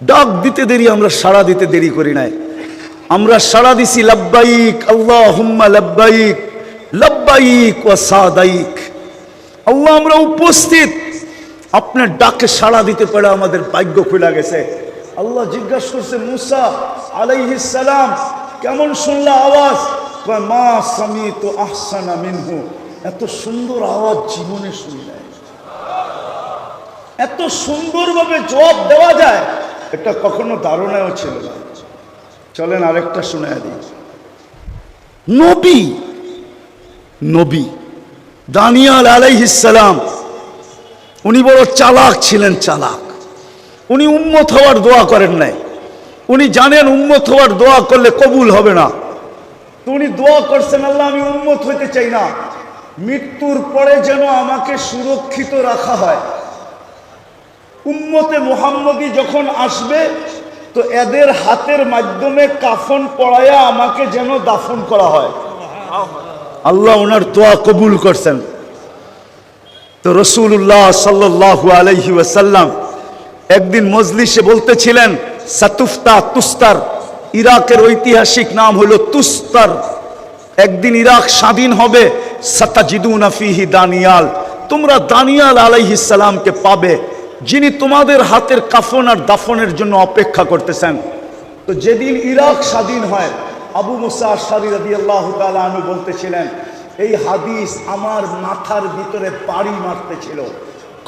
ডাক দিতে দেরি, আমরা সাড়া দিতে দেরি করি নাই। আমরা সাড়া দিছি লাব্বাইক আল্লাহুম্মা লাব্বাইক, লাব্বাইক ওয়া সাদাইক। আল্লাহ আমরা উপস্থিত, আপনার ডাকে সাড়া দিতে পারে আমাদের ভাগ্য খুলে গেছে। আল্লাহ জিজ্ঞাসা করছে মুসা আলাইহিস সালাম কেমন শুনলা আওয়াজ? মা সামিতু আহসানা মিনহু, এত সুন্দর আওয়াজ জীবনে শুনি নাই। এত সুন্দরভাবে জবাব দেওয়া যায় এটা কখনো ধারণাও ছিল না। চলেন আরেকটা শুনায় দিই। নবী নবী দানিয়াল আলাইহিস সালাম, উনি বড় চালাক ছিলেন, চালাক। উনি উম্মত হওয়ার দোয়া করেন নাই। উনি জানেন উম্মত হওয়ার দোয়া করলে কবুল হবে না, তো উনি দোয়া করছেন, আল্লাহ আমি উম্মত হইতে চাই না, মৃত্যুর পরে যেন আমাকে সুরক্ষিত রাখা হয়। উম্মতে মুহাম্মদী যখন আসবে তো এদের হাতের মাধ্যমে কাফন পরায়া আমাকে যেন দাফন করা হয়। আল্লাহ ওনার দোয়া কবুল করছেন। তো রাসূলুল্লাহ সাল্লাল্লাহু আলাইহি ওয়াসাল্লাম একদিন মজলিসে বলতেছিলেন, সাতুফতা তুস্তার, ইরাকের ঐতিহাসিক নাম হলো তুস্তার। একদিন ইরাক স্বাধীন হবে। সাতাজিদুনা ফিহি দানিয়াল, তোমরা দানিয়াল আলাইহিস সালামকে পাবে, যিনি তোমাদের হাতের কাফন আর দাফনের জন্য অপেক্ষা করতেছেন। তো যেদিন ইরাক স্বাধীন হয়, আবু মুসা আশআরী রাদিয়াল্লাহু তাআলা আনহু বলতেছিলেন, এই হাদিস আমার মাথার ভিতরে বাড়ি মারতেছিল,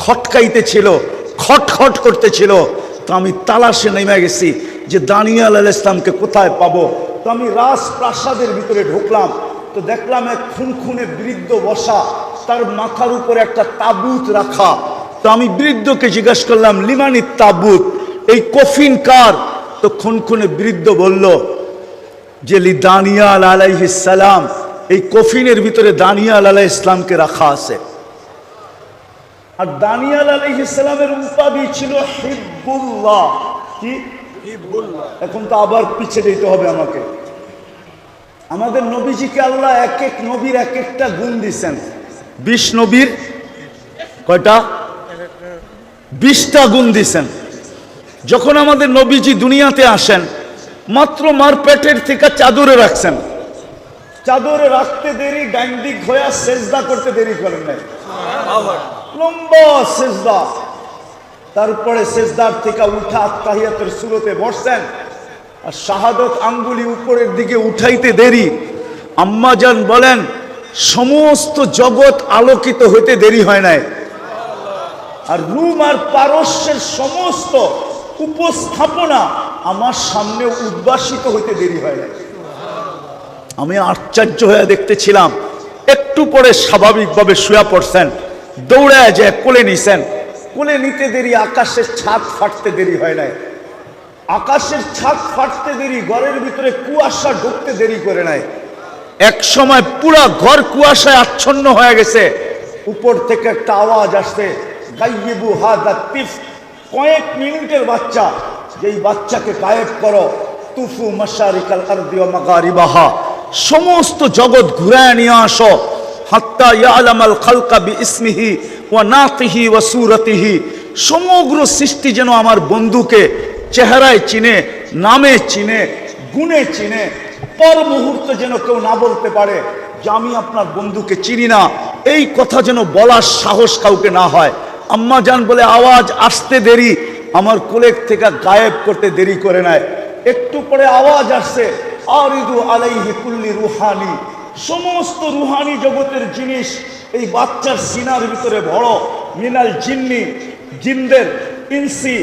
খটকাইতেছিল, খটখট করতেছিল। তো আমি তালাশে নেমে গেছি যে দানিয়াল আলাইহিস সালামকে কোথায় পাবো। তো আমি রাজপ্রাসাদের ভিতরে ঢুকলাম, তো দেখলাম এক খুনখুনে বৃদ্ধ বসা, তার মাথার উপরে একটা তাবুত রাখা। তো আমি বৃদ্ধকে জিজ্ঞাসা করলাম, লিমানি তাবুত, এই কফিন কার? তো খুনখুনে বৃদ্ধ বলল যে লি দানিয়াল আলাইহিস সালাম, এই কফিনের ভিতরে দানিয়াল আলাইহিস সালামকে রাখা আছে। আর দানিয়াল আলাইহিস সালামের উপাধি ছিল হিব্বুল্লাহ। কি হিব্বুল্লাহ? এখন তো আবার পিছে যেতে হবে আমাকে। আমাদের নবীজিকে আল্লাহ এক এক নবীর এক একটা গুণ দিয়েছেন। 20 নবীর কয়টা? 20টা গুণ দিয়েছেন। যখন আমাদের নবীজি দুনিয়াতে আসেন, মাত্র মার পেটের থেকে চাদরে রাখছেন। চাদরে রাখতে দেরি, ডাইন দিক হয়ে সেজদা করতে দেরি করেন নাই, লম্বা সেজদা। তারপরে সেজদার থেকে উঠা তাহিয়াতের সুরতে বসছেন, আর শাহাদত আঙ্গুলি উপরের দিকে উঠাইতে দেরি। আম্মা জান বলেন, সমস্ত জগৎ আলোকিত হইতে দেরি হয় নাই, আর রুম আর পারস্যের সমস্ত উপস্থাপনা আমার সামনে উদ্ভাসিত হইতে দেরি হয় নাই। আমি আশ্চর্য হয়ে দেখতেছিলাম। একটু পরে স্বাভাবিকভাবে শুয়ে পড়ছেন, দৌড়ায় যায় কোলে নিছেন। কোলে নিতে দেরি, আকাশের ছাদ ফাটতে দেরি হয় নাই। আকাশের ছাদ ফাটতে দেরি, ঘরের ভিতরে কুয়াশা ঢুকতে দেরি করে নাই। এক সময় পুরা ঘর কুয়াশায় আচ্ছন্ন হয়ে গেছে। উপর থেকে একটা আওয়াজ আসছে, গাইয়িবু হাদা তিফ, কয়েক মিনিটের বাচ্চা, যেই বাচ্চাকে গায়েব করো। তুফু মাশারিকাল আরদি ওয়া মাগারিবাহা, সমস্ত জগৎ ঘুরায় নিয়ে আসো। হাত্তা ইয়ালামাল খালকা বিইসমিহি ওয়া নাতিহি ওয়া সূরাতিহি, সমগ্র সৃষ্টি যেন আমার বন্ধুকে চেহারায় চিনে, নামে চিনে, গুণে চিনে। পর মুহূর্তে যেন কেউ না বলতে পারে যে আমি আপনার বন্ধুকে চিনি না। এই কথা যেন বলার সাহস কাউকে না হয়। আম্মা জান বলে, আওয়াজ আসতে দেরি, আমার কোলের থেকে গায়েব করতে দেরি করে নাই। একটু পরে আওয়াজ আসছে, আরিদু আলাইহি কুল্লি রুহানি, সমস্ত রুহানি জগতের জিনিস এই বাচ্চার সিনার ভিতরে ভরো। মিনাল জিন্নি, জিনদের, ইনসি,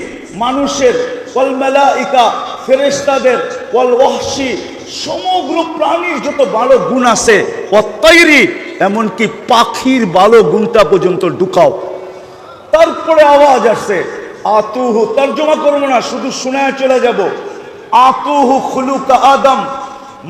মানুষের, ওয়াল মালাইকা, ফেরেশতাদের, ওয়াল ওয়াহশি, সমগ্র প্রাণীর যত ভালো গুণ আছে, ওয়াত্তাইরি, এমনকি পাখির ভালো গুণটা পর্যন্ত ঢুকাও। তারপরে আওয়াজ আসছে, আতুহু, তর্জমা করবো না, শুধু শোনায় চলে যাব। আতুহু খুলুকা আদম,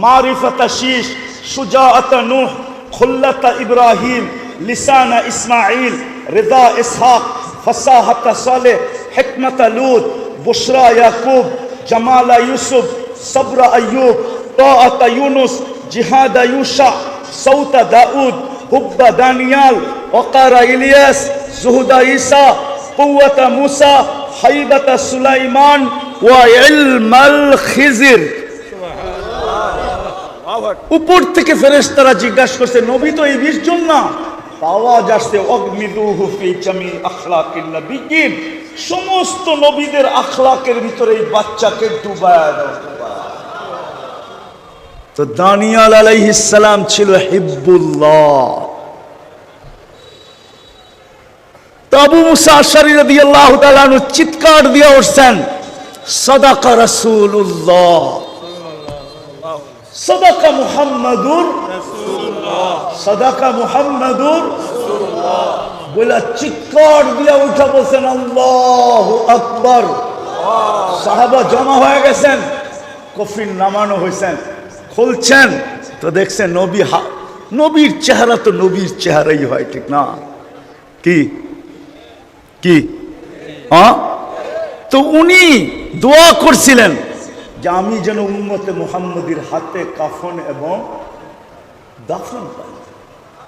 মারিফাতা শীশ, সুজাআতা নূহ, খুল্লাতা ইব্রাহিম, লিসানা ইসমাইল, রিদা ইসহাক, ফাসাহাতা সালেহ, হিকমাতা লূত, বুশরা ইয়াকুব, জামালা ইউসুফ, সবরা আইয়ুব, তাআতা ইউনুস, জিহাদা ইউশা, সৌতা দাউদ, হুব্বা দানিয়াল, ওয়াকারা ইলিয়াস, জুহুদা ঈসা, কুওয়াতা মুসা, হাইবাতা সুলাইমান, ওয়া ইলমাল খিজির। উপর থেকে ফেরেশতারা জিজ্ঞাসা করছে, নবী তো এই 20 জন না? আওয়াজ আসছে, অগমিদুহু ফি জামি আখলাকিন নবিয়্যিন, সমস্ত নবীদের আখলাকের ভিতরে এই বাচ্চাকে ডুবায় দাও। তো দানিয়াল আলাইহিস সালাম ছিল হিব্বুল্লাহ। তো আবু মুসা আশআরী রাদিয়াল্লাহু তাআলা আনহু চিৎকার দিয়ে উঠছেন, সাদাকা রাসূলুল্লাহ, সাদাকা মুহাম্মাদুর রাসূলুল্লাহ, সাদাকা মুহাম্মাদুর রাসূলুল্লাহ বলে চিৎকার দিয়া উঠা বলছেন আল্লাহু আকবার। সাহাবা জমা হয়ে গেছেন, কফিন নামানো হয়েছেন, খুলছেন তো দেখছেন নবীর চেহারা তো নবীর চেহারাই হয়, ঠিক না? কি কি তো উনি দোয়া করছিলেন যে আমি যেন উম্মতে মুহাম্মদীর হাতে কাফন এবং দাফন পাই।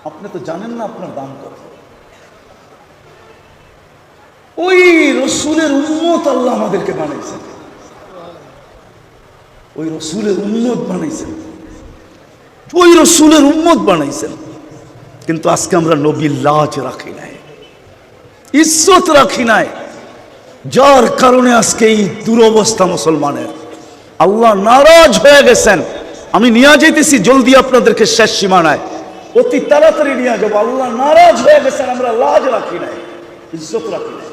আপনি তো জানেন না আপনার দাম কত। ওই রসুলের উম্মত আল্লাহ আমাদেরকে বানাইছেন, ওই রসুলের উম্মত বানাইছেন, ওই রসুলের উম্মত বানাইছেন। কিন্তু আজকে আমরা নবীর লাজ রাখি নাই, ইজ্জত রাখি নাই, যার কারণে আজকে এই দুরবস্থা মুসলমানের। আল্লাহ নারাজ হয়ে গেছেন। আমি নিয়ে যেতেছি জলদি আপনাদেরকে শেষ সীমানায়, অতি তাড়াতাড়ি নিয়ে যাবো। আল্লাহ নারাজ হয়ে গেছেন, আমরা লাজ রাখি নাই, ইজ্জত রাখি নাই,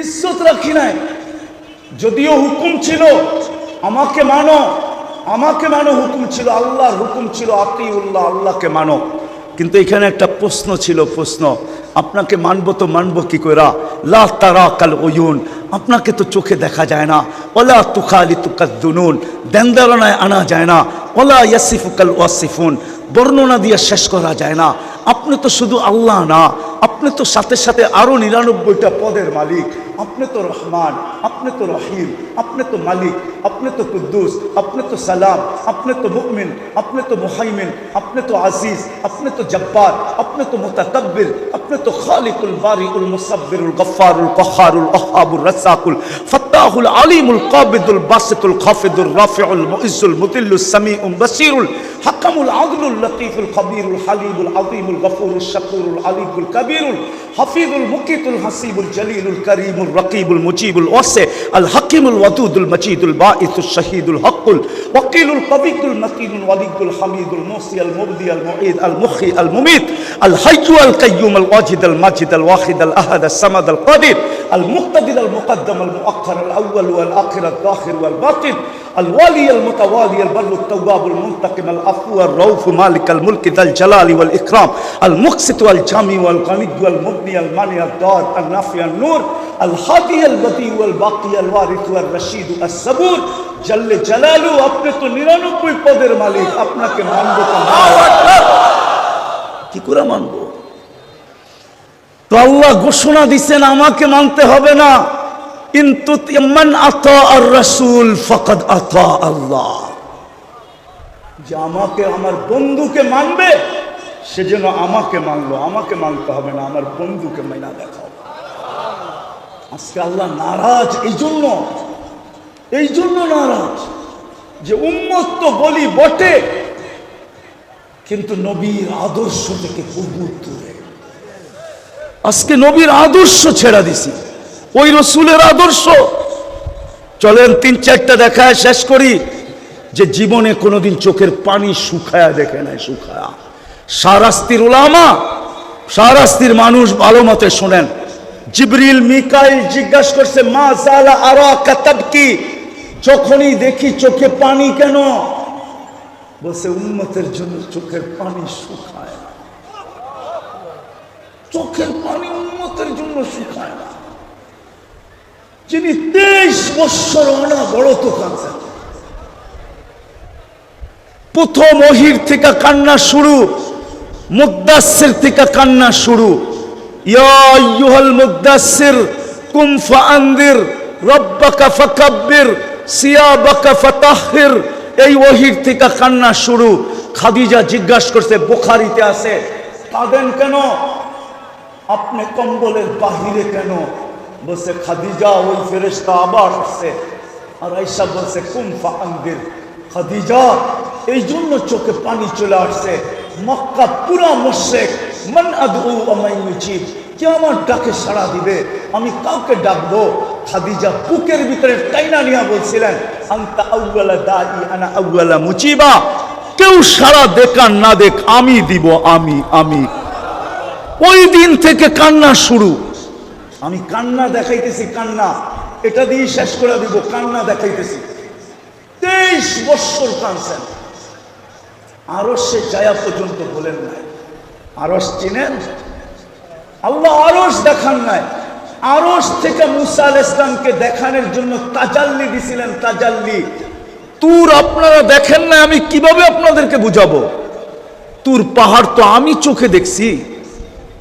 ইজ্জত রাখি নাই। যদিও হুকুম ছিল আমাকে মানো, আমাকে মানো হুকুম ছিল, আল্লাহর হুকুম ছিল আতিউল্লাহ, আল্লাহকে মানো। কিন্তু এখানে একটা প্রশ্ন ছিল, প্রশ্ন আপনাকে মানবো তো মানবো কি কইরা? লা তারাকাল উয়ুন, আপনাকে তো চোখে দেখা যায় না। ওয়ালা তুখালিতুকাদ দুনুন, দেনদারানায় আনা যায় না। ওয়ালা ইয়াসিফুকাল ওয়াসিফুন, বর্ণনা দিয়ে শেষ করা যায় না। আপনি তো শুধু আল্লাহ না, আপনি তো সাথে সাথে আরো 99টা পদের মালিক। আপনি তো রহমান, আপনি তো রহিম, আপনি তো মালিক, আপনি তো কুদ্দুস, আপনি তো সালাম, আপনি তো মুমিন, আপনি তো মুহাইমিন, আপনি তো আজিজ, আপনি তো জব্বার, আপনি তো মুতাকাব্বির, আপনি তো খালিকুল বারিউল মুসাব্বিরুল গফফারুল কহ্হারুল ওয়াহ্হাবুর রাজ্জাকুল ফাত্তাহুল আলিমুল কাবিদুল বাসিতুল খাফিদুর রাফিউল মুইজ্জুল মুদিল্লুস সামিউল বাসিরুল হাকামুল আদলুল লতীফুল খবীরুল হালিমুল আযীমুল গফুরুল শাকুরুল আলিমুল কবীরুল হাফিজুল মুকিতুল হাসিবুল জলিলুল করিমুল রকিবুল মুজিবুল ওয়াসি আল হাকিমুল ওয়াদুদুল মজিদুল বাঈসুশ শহীদুল হকুল ওয়াকিলুল কবিকুল মকিনুল ওয়ালিদুল হামিদুল মুসি আল মুবদি আল মুঈদ আল মুখি আল মুমিত আল হাইয়্যু আল কাইয়্যুম আল ওয়াজিদ আল মাজিদ আল ওয়াহিদ আল আহাদ আল সামাদ আল কাদির আল মুক্তাদির আল মুকদ্দম আল মুআক্খার আল আউয়াল ওয়াল আখির আল যাহির ওয়াল বাতিন আল ওয়ালি আল মুতাওয়ালি আল বাররুত তাওয়াবুল মুনতাকিম আল আফু আর রাউফ মালিক আল মুলক যাল জালালি ওয়াল ইকরাম আল মুকসিত ওয়াল জামি ওয়াল গানি ওয়াল মুবনি আল মানি আল দার আল নাফি আল নূর আল হাদি আল বদি ওয়াল বাকি আল ওয়ারিস ওয়াল রশিদ আস সাবুর জাল্লে জালালু। আপনি তো 99 পদের মালিক, আপনাকে মানবো তো কি করে মানবো? তো আল্লাহ ঘোষণা দিচ্ছেন আমাকে মানতে হবে না, কিন্তু মান আতা আর রাসূল ফাকাদ আতা আল্লাহ, যে আমাকে আমার বন্ধুকে মানবে সে যেন আমাকে মানলো, আমাকে মানতে হবে না, আমার বন্ধুকে মাইনা দেখাও। আজকে আল্লাহ নারাজ এই জন্য নারাজ যে উম্মত তো বলি বটে, কিন্তু নবীর আদর্শ থেকে বহু দূরে। আজকে নবীর আদর্শ ছেড়া দিছি, ওই রসুলের আদর্শ। চলেন 3-4টা দেখায় শেষ করি, যে জীবনে কোনোদিন চোখের পানি শুকায়া দেখে নাই, শুকায়া। শাহরাস্তির উলামা, শাহরাস্তির মানুষ ভালো মতে শোনেন। জিবরিল মিকাইল জিজ্ঞাসা করছে মা জালা আরাকা তাবকি, যখনই দেখি চোখে পানি কেন? বলছে উম্মতের জন্য চোখের পানি শুকায় না, চোখের পানি উম্মতের জন্য শুকায় না। যিনি 23 বৎসর অনবরত কাঁদছেন, প্রথম ওহীর থেকে কান্না শুরু, মুদ্দাসসির থেকে কান্না শুরু। ইয়া আইয়ুহাল মুদ্দাসসির কুম ফাআনদির রাব্বাকা ফাকাব্বির সিয়াবাকা ফাতাহহির, এই ওহীর থেকে কান্না শুরু। খাদিজা জিজ্ঞাসা করছে, বুখারীতে আছে, কাঁদেন কেন আপনি কম্বলের বাহিরে কেন? বলছে খাদিজা ওই ফেরেশতা আবার আসছে আর আয়েশা বলছে কুম ফাআনদির, খাদিজা এই জন্য চোখে পানি চলে আসছে। মক্কা পুরা মুশরিক, মান আদউ ওয়া মান ইউজিব, কে আমার ডাকে সাড়া দিবে, আমি কাউকে ডাকবো? খাদিজা বুকের ভিতরে টাইনা নিয়া বলছিলেন আনতা আউয়ালা দাঈ আনা আউয়ালা মুজিবা, কেউ সাড়া দেখ আর না দেখ আমি দিব, আমি। ওই দিন থেকে কান্না শুরু। আমি কান্না দেখাইতেছি, কান্না এটা দিয়ে শেষ করে দিব, কান্না দেখাইতেছি। 23 বছর কাঁদছেন, আরশে যায়া পর্যন্ত বলেন নাই। আরশ চিনেন? আল্লাহ আরশ দেখান নাই। আরশ থেকে মুসা আলাইহিস সালামকে দেখানোর জন্য তাজাল্লি দিছিলেন, তাজাল্লি। তুর আপনারা দেখেন না, আমি কিভাবে আপনাদেরকে বুঝাবো? তুর পাহাড় তো আমি চোখে দেখছি,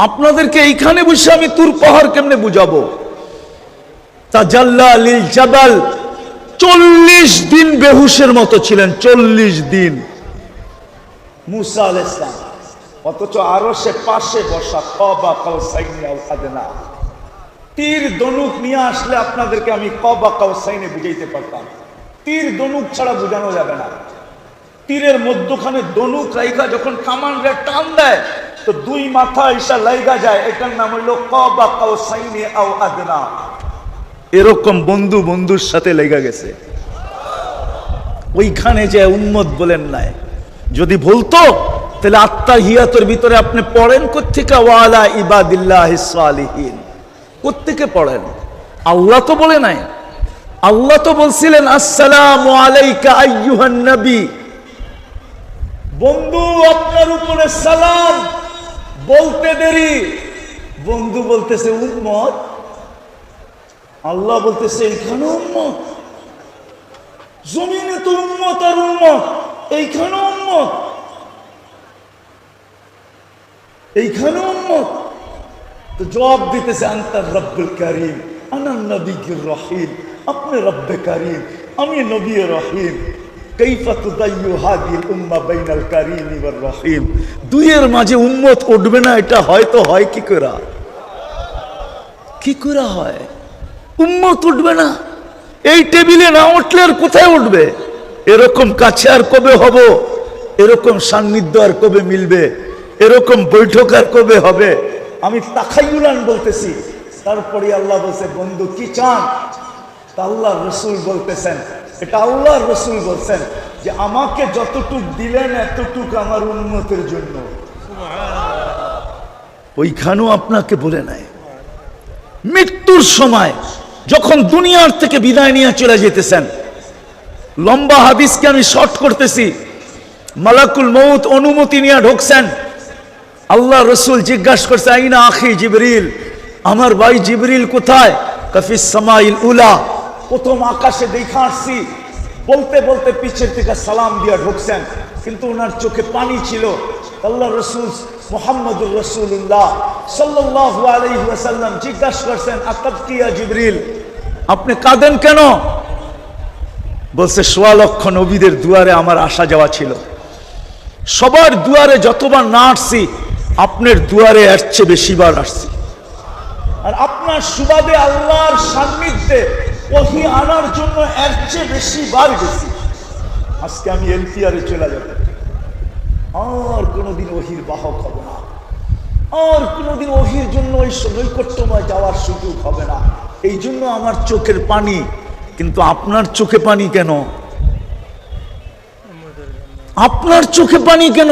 আপনাদেরকে এইখানে বসে আমি তুর পাহাড় কেমনে বুঝাবো? তাজাল্লা লিল জাবাল, 40 দিন বেহুশের মতো ছিলেন, 40 দিন মুসা আলাইহিস সালাম, অথচ আরশে পাশে বসা, কবা কাউসাইনি আও আদনা। তীর ধনুক নিয়ে আসলে আপনাদেরকে আমি কবা কাউসাইনে বুঝাইতে পারতাম, তীর ধনুক ছাড়া বোঝানো যাবে না। তীরের মধ্যখানে ধনুক রাইখা যখন কামান রে টান দেয় তো দুই মাথা ঈশা লাইগা যায়, এটার নাম হইল কবা কাউসাইনি আও আদনা। এরকম বন্ধু বন্ধুর সাথে লেগে গেছে। ওইখানে যে উম্মত বলেন নাই, যদি বলতো তাহলে আত্তাহিয়াতের ভিতরে আপনি পড়েন কোত্থেকে ওয়ালা ইবাদিল্লাহিস সালিহিন, কোত্থেকে পড়েন? আল্লাহ তো বলে নাই। আল্লাহ তো বলছিলেন আসসালামু আলাইকা আইয়ুহান নবী, বন্ধু আপনার উপরে সালাম। বলতে দেরি, বন্ধু বলতেছে উম্মত, আল্লাহ বলতেছে এইখানে উম্মত, জমিনে তো উম্মত আর উম্মত, এইখানে উম্মত, এইখানে উম্মত। তো জবাব দিতেছে আনতার রব্বুল কারীম আনান নবিয়্যুর রহিম, আপনি রব্বে কারীম, আমি নবী রহিম। কাইফা তুদাইয়ু হাদিল উম্মাহ বাইনাল কারীম ওয়ার রহিম। দুইয়ের মাঝে উম্মত উঠবে না, এটা হয়তো হয় কি করে? কি করে হয়? উম্মত উঠবে না, এই টেবিলে না উঠলে আর কোথায় উঠবে? এরকম কাছে আর কবে হব? এরকম সান্নিধ্য আর কবে মিলবে? এরকম বৈঠক আর কবে হবে? আমি তাখাইয়ুলান বলতেছি। তারপরে আল্লাহ বলছে বন্ধু কি চান? তা আল্লাহ রসুল বলতেছেন, এটা আল্লাহ রসুল বলছেন যে আমাকে যতটুক দিলেন এতটুক আমার উন্নতের জন্য। ওইখানেও আপনাকে বলে নাই। মৃত্যুর সময় যখন দুনিয়ার থেকে বিদায় নিয়ে চলে যেতেছেন, লম্বা হাদিসকে আমি শর্ট করতেছি, মালাকুল মউত অনুমতি নিয়ে ঢুকছেন। আল্লাহ রসুল জিজ্ঞাসা করছে আইনা আখি জিবরিল, আমার ভাই জিবরিল কোথায়? কাফিস সামাইল উলা, প্রথম আকাশে দেখা আসছি। বলতে বলতে পিছের থেকে সালাম দিয়া ঢুকছেন, কিন্তু ওনার চোখে পানি ছিল। আল্লাহ রসুল মুহাম্মদুর রাসূলুল্লাহ সাল্লাল্লাহু আলাইহি ওয়াসাল্লাম জিজ্ঞাসা করছেন আতাবকি ইয়া জিবরিল, আপনি কাঁদেন কেন? বলছে ১৬ লক্ষ নবীদের দুয়ারে আমার আসা যাওয়া ছিল, সবার দুয়ারে যতবার না আসছি আপনার দুয়ারে এর চেয়ে বেশিবার আসছি, আর আপনার সুবাদে আল্লাহর সান্নিধ্যে ওহী আনার জন্য এর চেয়ে বেশিবার গেছি। আজকে আমি এলপিআরে চলে যাব, আর কোনোদিন ওহীর বাহক হবে না, আর কোনোদিন ওহীর জন্য ওই নৈকট্যময় যাওয়ার সুযোগ হবে না। এই জন্য আমার চোখের পানি। কিন্তু আপনার চোখে পানি কেন? আপনার চোখে পানি কেন?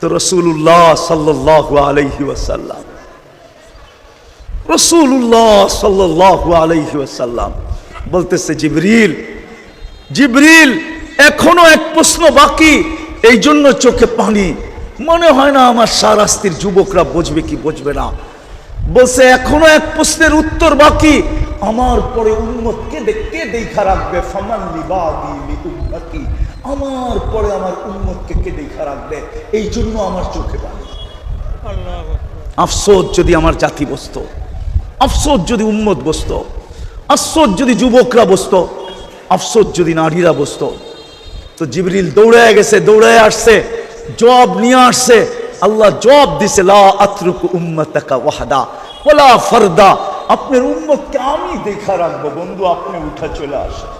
তো রাসূলুল্লাহ সাল্লাল্লাহু আলাইহি ওয়াসাল্লাম, রাসূলুল্লাহ সাল্লাল্লাহু আলাইহি ওয়াসাল্লাম বলতেছে জিবরিল, জিবরিল এখনো এক প্রশ্ন বাকি, এই জন্য চোখে পানি। মনে হয় না আমার সারাস্তির যুবকরা বুঝবে কি বুঝবে না। বলছে এখনো এক প্রশ্নের উত্তর বাকি, আমার পরে উম্মতকে কে দেখা রাখবে? ফামান লিবাদি লিউম্মতি, আমার পরে আমার উম্মতকে কে দেখা রাখবে? এই জন্য আমার চোখে পানি। আফসোস যদি আমার জাতি বসত, আফসোস যদি উম্মত বসত, আফসোস যদি যুবকরা বসত, আফসোস যদি নারীরা বসত। তো জিবরিল দৌড়ায় গেছে, দৌড়ায় আসছে, জবাব নিয়ে আসছে। আল্লাহ জবাব দিছে লা আতরুকু উম্মাতাকা ওয়াহদা ওয়ালা ফারদা, আপনার উম্মতকে আমি দেখা রাখবো। বন্ধু আপনি উঠা চলে আসেন।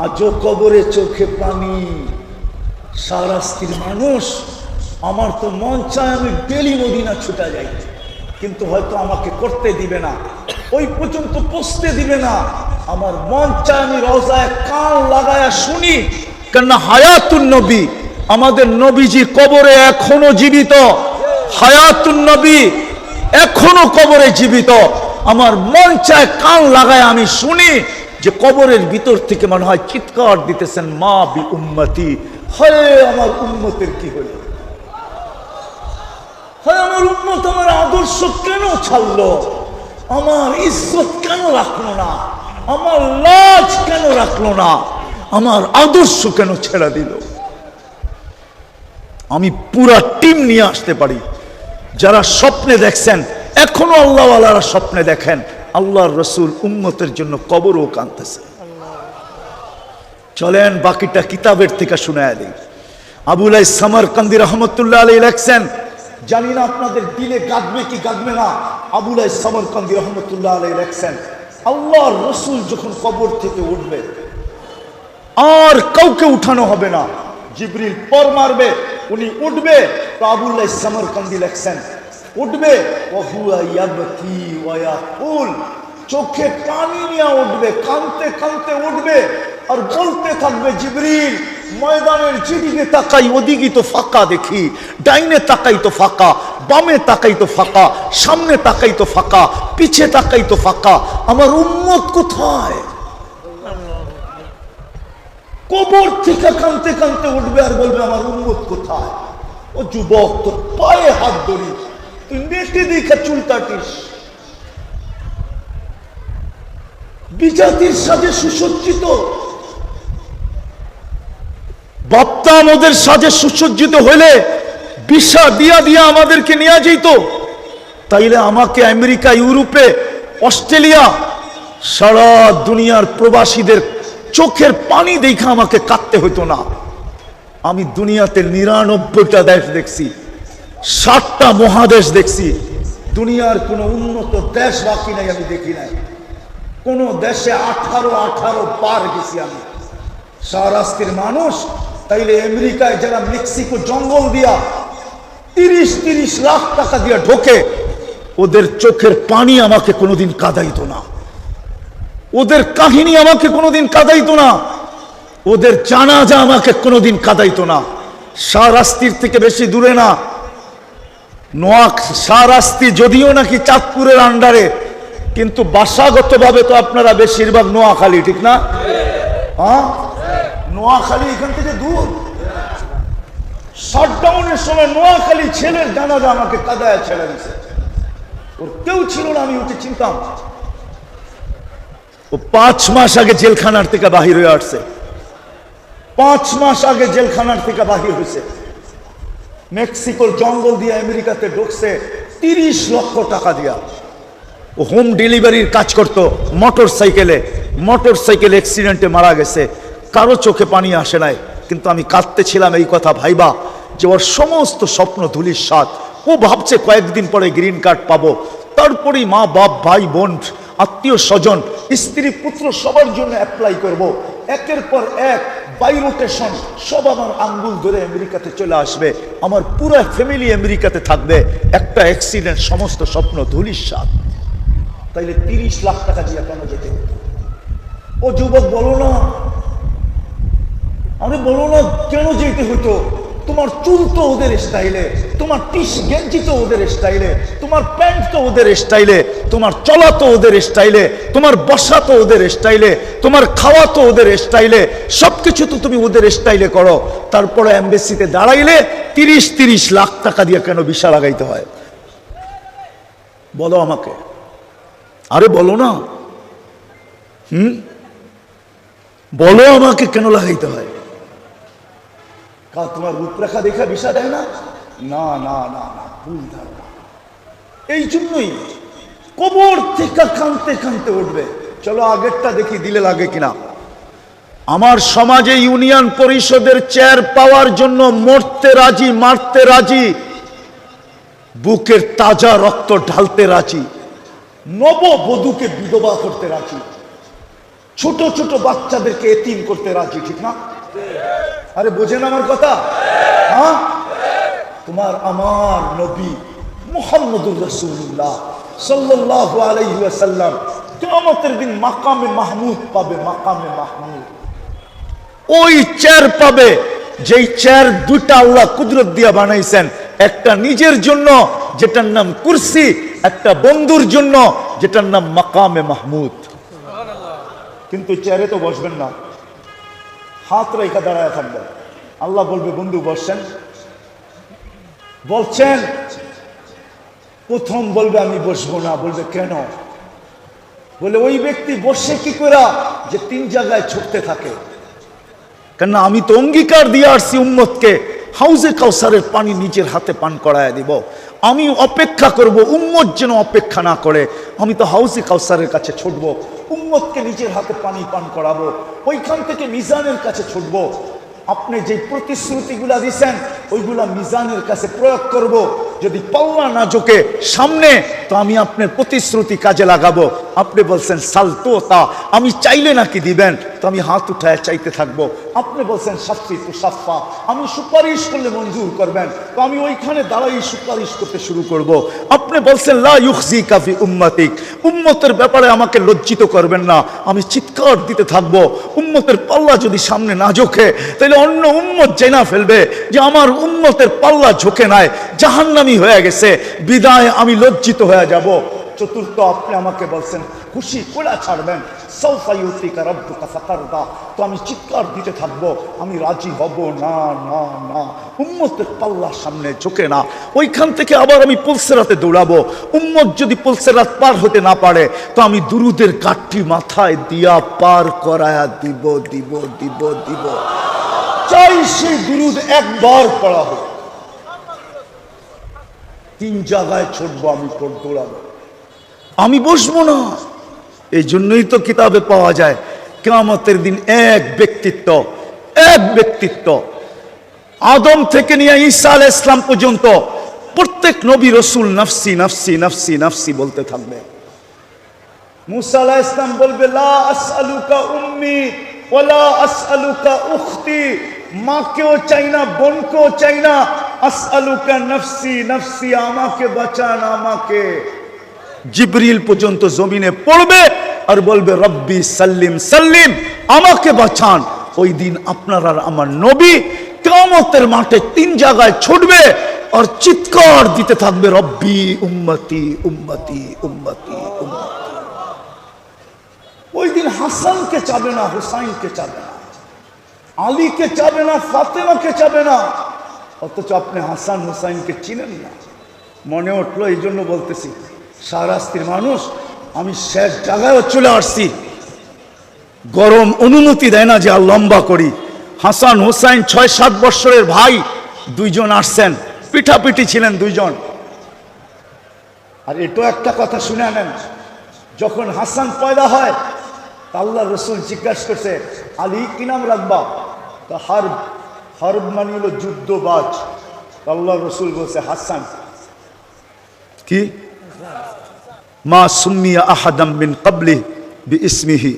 আজও কবরে চোখে পানি, সারাস্তির মানুষ। আমার তো মন চায় আমি ডেলি মদিনা ছুটা যাই, কিন্তু হয়তো আমাকে করতে দিবে না, ওই পর্যন্ত পৌঁছতে দিবে না। আমার মন চায় আমি রওজায় কান লাগায়া শুনি, কেননা হায়াতুন নবী, আমাদের নবীজি কবরে এখনো জীবিত। হায়াতুন নবী, এখনো কবরে জীবিত। আমার মন চায় কান লাগায় আমি শুনি যে কবরের ভিতর থেকে মনে হয় চিৎকার দিতেছেন, মা বি উম্মতি, হয় আমার উম্মতের কি হলো, হয় আমার উম্মত আমার আদর্শ কেন ছাড়লো, আমার ইজ্জত কেন রাখলো না, আমার লাজ কেন রাখলো না, আমার আদর্শ কেন ছেড়ে দিল। আমি পুরা টিম নিয়ে আসতে পারি। যারা স্বপ্নে দেখছেন, এখনো আল্লাহওয়ালারা স্বপ্নে দেখেন আল্লাহর রসুল উম্মতের জন্য কবরও কাঁদতেছে। চলেন বাকিটা কিতাবের থেকে শুনায়া দিই। আবুলাই সামারকান্দি রহমতুল্লাহ আলাইহি লেখছেন, জানি না আপনাদের দিলে গাঁদবে কি গাঁদবে না। আবুলাই সামারকান্দি রহমতুল্লাহ আলাইহি লেখছেন, আল্লাহর রসুল যখন কবর থেকে উঠবে আর কাউকে উঠানো হবে না, জিবরিল পর মারবে, উনি উঠবে। তো আবুল্লাহ সামারকান্দি লেখছেন, উঠবে ওহুয়া ইয়াবকি ওয়া ইয়াকুল, চোখে পানি নিয়ে উঠবে, কাঁদতে কাঁদতে উঠবে আর বলতে থাকবে, জিবরিল ময়দানের যেদিকে তাকাই ওদিকে তো ফাঁকা দেখি, ডাইনে তাকাই তো ফাঁকা, বামে তাকাই তো ফাঁকা, সামনে তাকাই তো ফাঁকা, পিছে তাকাই তো ফাঁকা, আমার উম্মত কোথায়? কবর থেকে কাঁদতে কাঁদতে উঠবে আর বলবে, আমার উম্মত কোথায়? ও যুবক, তোর পায়ে হাত ধরি, তুই নেটে দেখা চুল কাটিস, বিজাতির সাথে সুসজ্জিত, ভাবতাম ওদের সাজে সুসজ্জিত হইলে ভিসা দিয়া দিয়া আমাদেরকে নিয়ে যেত, তাইলে আমাকে আমেরিকা, ইউরোপে, অস্ট্রেলিয়া, সারা দুনিয়ার প্রবাসীদের চোখের পানি দেখা আমাকে কাঁদতে হতো না। আমি দুনিয়াতে 99টা দেশ দেখছি, 7টা মহাদেশ দেখছি, দুনিয়ার কোনো উন্নত দেশ বাকি নাই আমি দেখি নাই। কোন দেশে 18 পার গেছি আমি, শাহরাস্তির মানুষ। তাইলে আমেরিকায় যারা মেক্সিকো জঙ্গল দিয়া 30 লাখ টাকা দিয়া ঢোকে, ওদের চোখের পানি আমাকে কোনোদিন কাঁদাইতো না, ওদের কাহিনী আমাকে কোনোদিন কাঁদাইতো না, ওদের জানাজা আমাকে কোনোদিন কাঁদাইতো না। শাহরাস্তির থেকে বেশি দূরে না, শাহরাস্তি যদিও নাকি চাঁদপুরের আন্ডারে, কিন্তু বাসাগতভাবে তো আপনারা বেশিরভাগ নোয়াখালী, ঠিক না? হ্যাঁ, নোয়াখালী এখান থেকে দূর। শাটডাউনের সময় নোয়াখালী ছেলের জানাজা আমাকে কাদায় ছেড়ে দিয়েছে, ওর কেউ ছিল না, আমি উঠে চিনতাম। ও 5 মাস আগে জেলখানার থেকে বাহির হয়ে আসছে, 5 মাস আগে জেলখানার থেকে বাহির হয়েছে, মেক্সিকোর জঙ্গল দিয়ে আমেরিকাতে ঢুকছে 30 লক্ষ টাকা দিয়া। ও হোম ডেলিভারির কাজ করতো, মোটর সাইকেল অ্যাক্সিডেন্টে মারা গেছে, কারো চোখে পানি আসে নাই, কিন্তু আমি কাঁদতেছিলাম এই কথা ভাইবা যে ওর সমস্ত স্বপ্ন ধুলির স্বাদ। ও ভাবছে কয়েকদিন পরে গ্রিন কার্ড পাবো, তারপরেই মা বাপ ভাই বোন আত্মীয় স্বজন স্ত্রী পুত্র সবার জন্য অ্যাপ্লাই করব, একের পর এক বাই রোটেশন সব আমার আঙ্গুল ধরে আমেরিকাতে চলে আসবে, আমার পুরো ফ্যামিলি আমেরিকাতে থাকবে, একটা অ্যাক্সিডেন্ট সমস্ত স্বপ্ন ধুলির স্বাদ। তাইলে 30 লাখ টাকা দিয়ে কেন যেতে হতো? ও যুবক বলো না, আরে বলো না কেন যেতে হতো? তোমার চুল তো ওদের স্টাইলে, তোমার টিস গেঞ্জি তো ওদের স্টাইলে, তোমার প্যান্ট তো ওদের স্টাইলে, তোমার চলা তো ওদের স্টাইলে, তোমার বসা তো ওদের স্টাইলে, তোমার খাওয়া তো ওদের স্টাইলে, সবকিছু তো তুমি ওদের স্টাইলে করো। তারপরে এমবেসিতে দাঁড়াইলে 30 লাখ টাকা দিয়ে কেন ভিসা লাগাইতে হয়? বলো আমাকে, আরে বলো না, বলো আমাকে কেন লাগাইতে হয়? তোমার রূপরেখা দেখা ভিসা দেয় না? না না না না, ভুল ধারণা। এই জন্যই কবর থেকে কাঁদতে কাঁদতে উঠবে। চলো আগেরটা দেখি দিলে লাগে কিনা। আমার সমাজে ইউনিয়ন পরিষদের চেয়ার পাওয়ার জন্য মরতে রাজি, মারতে রাজি, বুকের তাজা রক্ত ঢালতে রাজি, নববধূকে বিধবা করতে রাজি, ছোট ছোট বাচ্চাদেরকে এতিম করতে রাজি, ঠিক না? আরে বোঝেন আমার কথা? হ্যাঁ, তোমার আমার নবী মুহাম্মদুর রাসূলুল্লাহ সাল্লাল্লাহু আলাইহি ওয়াসাল্লাম কিয়ামতের দিন মাকামে মাহমুদ পাবে, মাকামে মাহমুদ। ওই চেয়ার পাবে যেই চেয়ার দুইটা আল্লাহ কুদরত দিয়া বানাইছেন, একটা নিজের জন্য যেটার নাম কুরসি, একটা বন্ধুর জন্য যেটার নাম মাকামে মাহমুদ। কিন্তু চেয়ারে তো বসবেন না, হাত রেখে দাঁড়ায় থাকবেন। আল্লাহ বলবে বন্ধু বসছেন, বলছেন প্রথম বলবে আমি বসবো না। বলবে কেন? বলে ওই ব্যক্তি বসে কি করে যে 3 জায়গায় ছুটতে থাকে। কেন আমি তো অঙ্গীকার দিয়ে আসছি উম্মতকে হাউজে কাউসারের পানি নিজের হাতে পান করায় দিব। আমি অপেক্ষা করব উম্মত যেন অপেক্ষা না করে। আমি তো হাউজে কাউসারের কাছে ছুটবো, উম্মতকে নিজের হাতে পানি পান করাবো, ওইখান থেকে মিজানের কাছে ছুটবো। আপনি যে প্রতিশ্রুতিগুলা দিচ্ছেন ওইগুলা মিজানের কাছে প্রয়োগ করব। যদি পাল্লা না ঝোঁকে সামনে, তো আমি আপনার প্রতিশ্রুতি কাজে লাগাবো। আপনি বলছেন সালতোতা, আমি চাইলে নাকি দিবেন, তো আমি হাত উঠায় চাইতে থাকবো। আপনি বলছেন সাফি তু সাফা, আমি সুপারিশ করলে মঞ্জুর করবেন, তো আমি ওইখানে দাঁড়াই সুপারিশ করতে শুরু করব। আপনি বলছেন লা ইউখজিকা ফি উম্মতিক, উম্মতের ব্যাপারে আমাকে লজ্জিত করবেন না, আমি চিৎকার দিতে থাকবো। উম্মতের পাল্লা যদি সামনে না ঝোঁকে, তাহলে অন্য উম্মত জেনা ফেলবে যে আমার উম্মতের পাল্লা ঝোঁকে নাই, জাহান্নামী হয়ে গেছে, বিদায় আমি লজ্জিত হয়ে যাব। চতুর্থ, আপনি আমাকে বলছেন খুশি কোলা ছাড়বেন, সাউফা ইউতিকা রাব্বুকা ফাতারদা, তো আমি চিৎকার দিতে থাকবো, আমি রাজি হব না না না। উম্মতের পাল্লা সামনে ঝোঁকে না। ওইখান থেকে আবার আমি পুলসেরাতে দৌড়াবো। উম্মত যদি পুলসেরাত পার হতে না পারে, তো আমি দুরুদের কাঠটি মাথায় দিয়া পার করায়া দিব দিব দিব দিব। চাই সেই দুরুদ একবার পড়া হোক। 3 জায়গায় ছুটবো, আমি দৌড়াবো, আমি বসবো না। এই জন্যই তো কিতাবে পাওয়া যায় কিয়ামতের দিন এক ব্যক্তিত্ব আদম থেকে নিয়ে ঈসা আলাইহিস সালাম পর্যন্ত প্রত্যেক নবী রাসূল নফসি নফসি নফসি নফসি বলতে থাকবে। মুসা আলাইহিস সালাম বলবে লা আসআলুকা উম্মি ওয়ালা আসআলুকা উখতি, মাকেও চাই না, বোনকেও চাই না। আসআলুকা নফসি নফসি, আমাকে বাঁচান আমাকে। জিবরিল পর্যন্ত জমিনে পড়বে আর বলবে রব্বি সাল্লিম সাল্লিম, আমাকে বাঁচান। ওই দিন আপনার আর আমার নবী কিয়ামতের মাঠে 3 জায়গায় ছুটবে আর চিৎকার দিতে থাকবে রব্বি উম্মতি উম্মতি উম্মতি উম্মতি। ওই দিন হাসানকে চাবে না, হুসাইনকে চাবে না, আলীকে চাবে না, ফাতেমাকে চাবে না। অথচ আপনি হাসান হুসাইনকে চিনেন না। মনে উঠলো, এই জন্য বলতেছি, শাহরাস্তির মানুষ, আমি শেষ জায়গায় চলে আসছি। গরম অনুমতি দেয় না যে আর লম্বা করি। হাসান হুসাইন 6-7 বছরের ভাই, 2 জন আসছেন, পিঠাপিঠি ছিলেন 2 জন। আর এটাও একটা কথা শুনে নেন, যখন হাসান পয়দা হয়, আল্লাহ রসুল জিজ্ঞাসা করছে আলী কি নাম রাখবা? তো হারব মানে হলো যুদ্ধবাজ। আল্লাহ রসুল বলছে হাসান। কি মা সুম্মিয়া আহাদাম মিন ক্বাবলি বিইসমিহি,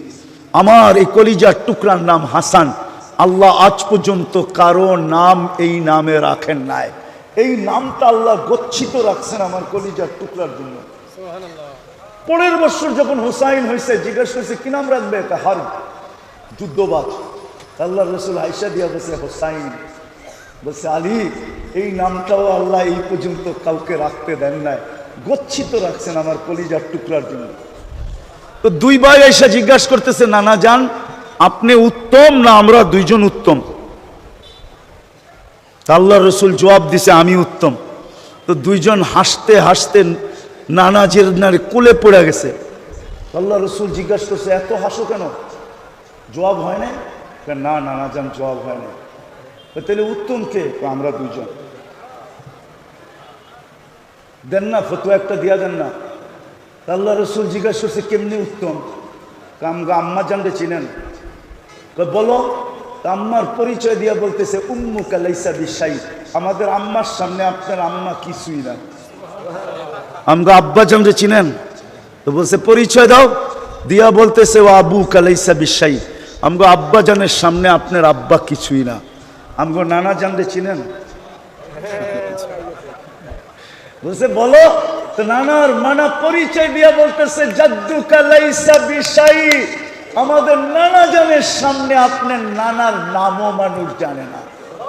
আমার এই কলিজার টুকরার নাম হাসান। আল্লাহ আজ পর্যন্ত কারো নাম এই নামে রাখেন নাই। এই নামটা আল্লাহ গচ্ছিত রাখছেন আমার কলিজার টুকরার জন্য। পরের বছর যখন হুসাইন হয়েছে, জিজ্ঞাসা করছে কি নাম রাখবে? হারব, যুদ্ধবাজ। আল্লাহ রসুল আয়েশা দিয়া বলছে হুসাইন। বলছে আলী, এই নামটাও আল্লাহ এই পর্যন্ত কাউকে রাখতে দেন নাই, গচ্ছিত রাখছেন আমার কলিজার টুকরার জন্য। তো 2 ভাই এসে জিজ্ঞাসা করতেছে নানা জান, আপনি উত্তম না আমরা 2 জন উত্তম? আল্লাহ রসুল জবাব দিছে আমি উত্তম। তো 2 জন হাসতে হাসতে নানাজের কোলে পড়ে গেছে। আল্লাহ রসুল জিজ্ঞাসা করছে এত হাসো কেন? জবাব হয় না? না নানা জান জবাব হয় না। তাহলে উত্তম কে? আমরা 2 জন। দেন না, ফতোয়া একটা দিয়া দেন না। আল্লাহ রসুল জিজ্ঞাসা করছে কেমনি উত্তম? আমগা আম্মা জানতে চিনেন? বলো। আম্মার পরিচয় দিয়া বলতেছে উম্মুকা লাইসা বিশাই, আমাদের আম্মার সামনে আপনার আম্মা কিছুই না। আমগা আব্বা জানতে চিনেন? তো বলছে পরিচয় দাও। দিয়া বলতেছে ও আবুকা লাইসা বিশাই, আমগো আব্বা জানের সামনে আপনার আব্বা কিছুই না। আমগো নানা জানতে চিনেন? বলছে বলো। তো নানার মানা পরিচয় দিয়া বলতেছে জাদ্দুকা লাইসা বিশাই, আমাদের নানা জানের সামনে আপনার নানার নামও মানুষ জানে না,